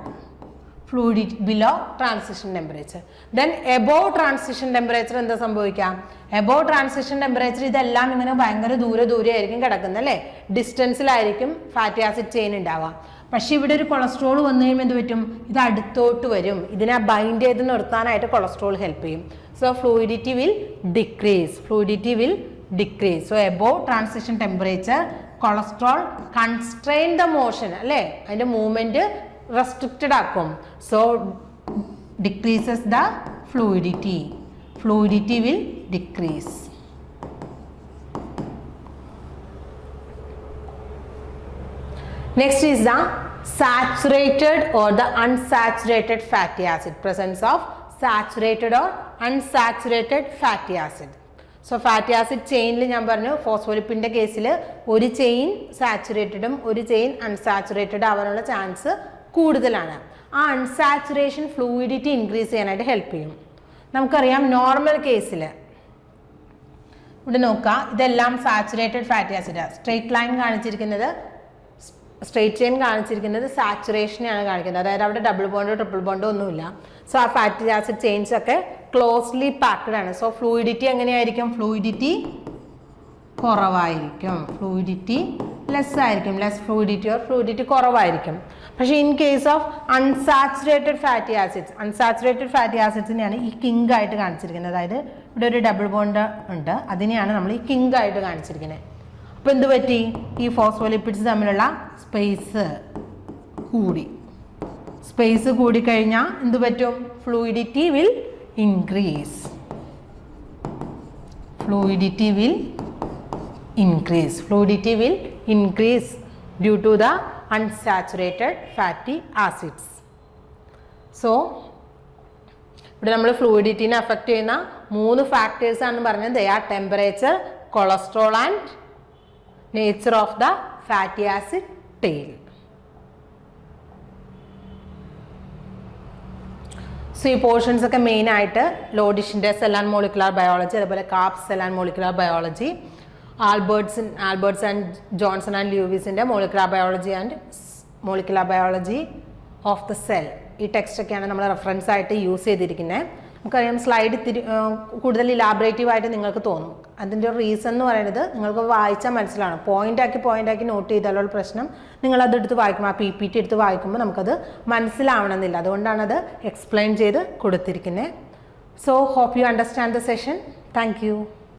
Fluidity below transition temperature. Then above transition temperature എന്താ സംഭവിക്കാം, above transition temperature ഇതെല്ലാം ഇങ്ങനെ ഭയങ്കര ദൂരെ ആയിരിക്കും കിടക്കുന്നത് അല്ലേ, ഡിസ്റ്റൻസിലായിരിക്കും ഫാറ്റി ആസിഡ് ചെയിൻ ഉണ്ടാവുക. പക്ഷേ ഇവിടെ ഒരു കൊളസ്ട്രോൾ വന്നു കഴിയുമ്പോൾ എന്ത് പറ്റും, ഇത് അടുത്തോട്ട് വരും. ഇതിനെ ബൈൻഡ് ചെയ്ത് നിർത്താനായിട്ട് കൊളസ്ട്രോൾ ഹെൽപ്പ് ചെയ്യും. So fluidity will decrease. So above transition temperature cholesterol constrain the motion അല്ലേ, അതിൻ്റെ മൂവ്മെൻറ്റ് റെസ്ട്രിക്റ്റഡ് ആക്കും. So decreases the fluidity will decrease. Next is the saturated or the unsaturated fatty acid. Presence of saturated or unsaturated fatty acid. So fatty acid ചെയിനിൽ ഞാൻ പറഞ്ഞു, ഫോസ്ഫോലിപ്പിൻ്റെ കേസിൽ ഒരു chain സാച്ചുറേറ്റഡും ഒരു chain unsaturated ആവാനുള്ള ചാൻസ് കൂടുതലാണ്. ആ അൺസാച്ചുറേഷൻ ഫ്ലൂയിഡിറ്റി ഇൻക്രീസ് ചെയ്യാനായിട്ട് ഹെൽപ്പ് ചെയ്യും. നമുക്കറിയാം നോർമൽ കേസിൽ ഇവിടെ നോക്കുക, ഇതെല്ലാം saturated fatty acid. Straight line കാണിച്ചിരിക്കുന്നത്, സ്ട്രെയിറ്റ് ചെയിൻ കാണിച്ചിരിക്കുന്നത് സാച്ചുറേഷനെയാണ് കാണിക്കുന്നത്. അതായത് അവിടെ ഡബിൾ ബോണ്ടോ ട്രിപ്പിൾ ബോണ്ടോ ഒന്നുമില്ല. സോ ആ ഫാറ്റി ആസിഡ് ചെയിൻസ് ഒക്കെ ക്ലോസ്ലി പാക്ഡ് ആണ്. സോ ഫ്ലൂയിഡിറ്റി എങ്ങനെയായിരിക്കും, ഫ്ലൂയിഡിറ്റി കുറവായിരിക്കും, ഫ്ലൂയിഡിറ്റി ലെസ് ആയിരിക്കും, ലെസ് ഫ്ലൂയിഡിറ്റി ഓർ ഫ്ലൂയിഡിറ്റി കുറവായിരിക്കും. പക്ഷേ in case of unsaturated fatty ആസിഡ്സിനെയാണ് ഈ കിങ് ആയിട്ട് കാണിച്ചിരിക്കുന്നത്. അതായത് ഇവിടെ ഒരു ഡബിൾ ബോണ്ട് ഉണ്ട്, അതിനെയാണ് നമ്മൾ ഈ കിങ് ആയിട്ട് കാണിച്ചിരിക്കുന്നത്. അപ്പോൾ എന്ത് പറ്റി, ഈ ഫോസ്ഫോലിപ്പിഡ്സ് തമ്മിലുള്ള സ്പേസ് കൂടിക്കഴിഞ്ഞാൽ എന്ത് പറ്റും, fluidity will increase due to the unsaturated fatty acids. സോ ഇവിടെ നമ്മൾ ഫ്ലൂയിഡിറ്റിനെ അഫക്റ്റ് ചെയ്യുന്ന 3 ഫാക്ടേഴ്സ് ആണ് പറഞ്ഞത്. They are temperature, cholesterol and nature of the fatty acid tail. So ഈ പോർഷൻസ് ഒക്കെ മെയിൻ ആയിട്ട് ലോഡിഷിൻ്റെ സെൽ ആൻഡ് മോളിക്കുലാർ ബയോളജി, അതുപോലെ Karp's cell and molecular biology, Alberts and Johnson and ലൂവിസിൻ്റെ molecular biology of the cell. ഈ ടെക്സ്റ്റൊക്കെയാണ് നമ്മൾ reference ആയിട്ട് യൂസ് ചെയ്തിരിക്കുന്നത്. നമുക്കറിയാം സ്ലൈഡ് കൂടുതൽ ഇലാബറേറ്റീവ് ആയിട്ട് നിങ്ങൾക്ക് തോന്നും. അതിൻ്റെ ഒരു റീസൺ എന്ന് പറയുന്നത് നിങ്ങൾക്ക് വായിച്ചാൽ മനസ്സിലാണ്. പോയിൻ്റാക്കി നോട്ട് ചെയ്താലുള്ള പ്രശ്നം, നിങ്ങളതെടുത്ത് വായിക്കുമ്പോൾ ആ PPT എടുത്ത് വായിക്കുമ്പോൾ നമുക്കത് മനസ്സിലാവണമെന്നില്ല. അതുകൊണ്ടാണത് എക്സ്പ്ലെയിൻ ചെയ്ത് കൊടുത്തിരിക്കുന്നത്. So hope you understand the session. Thank U.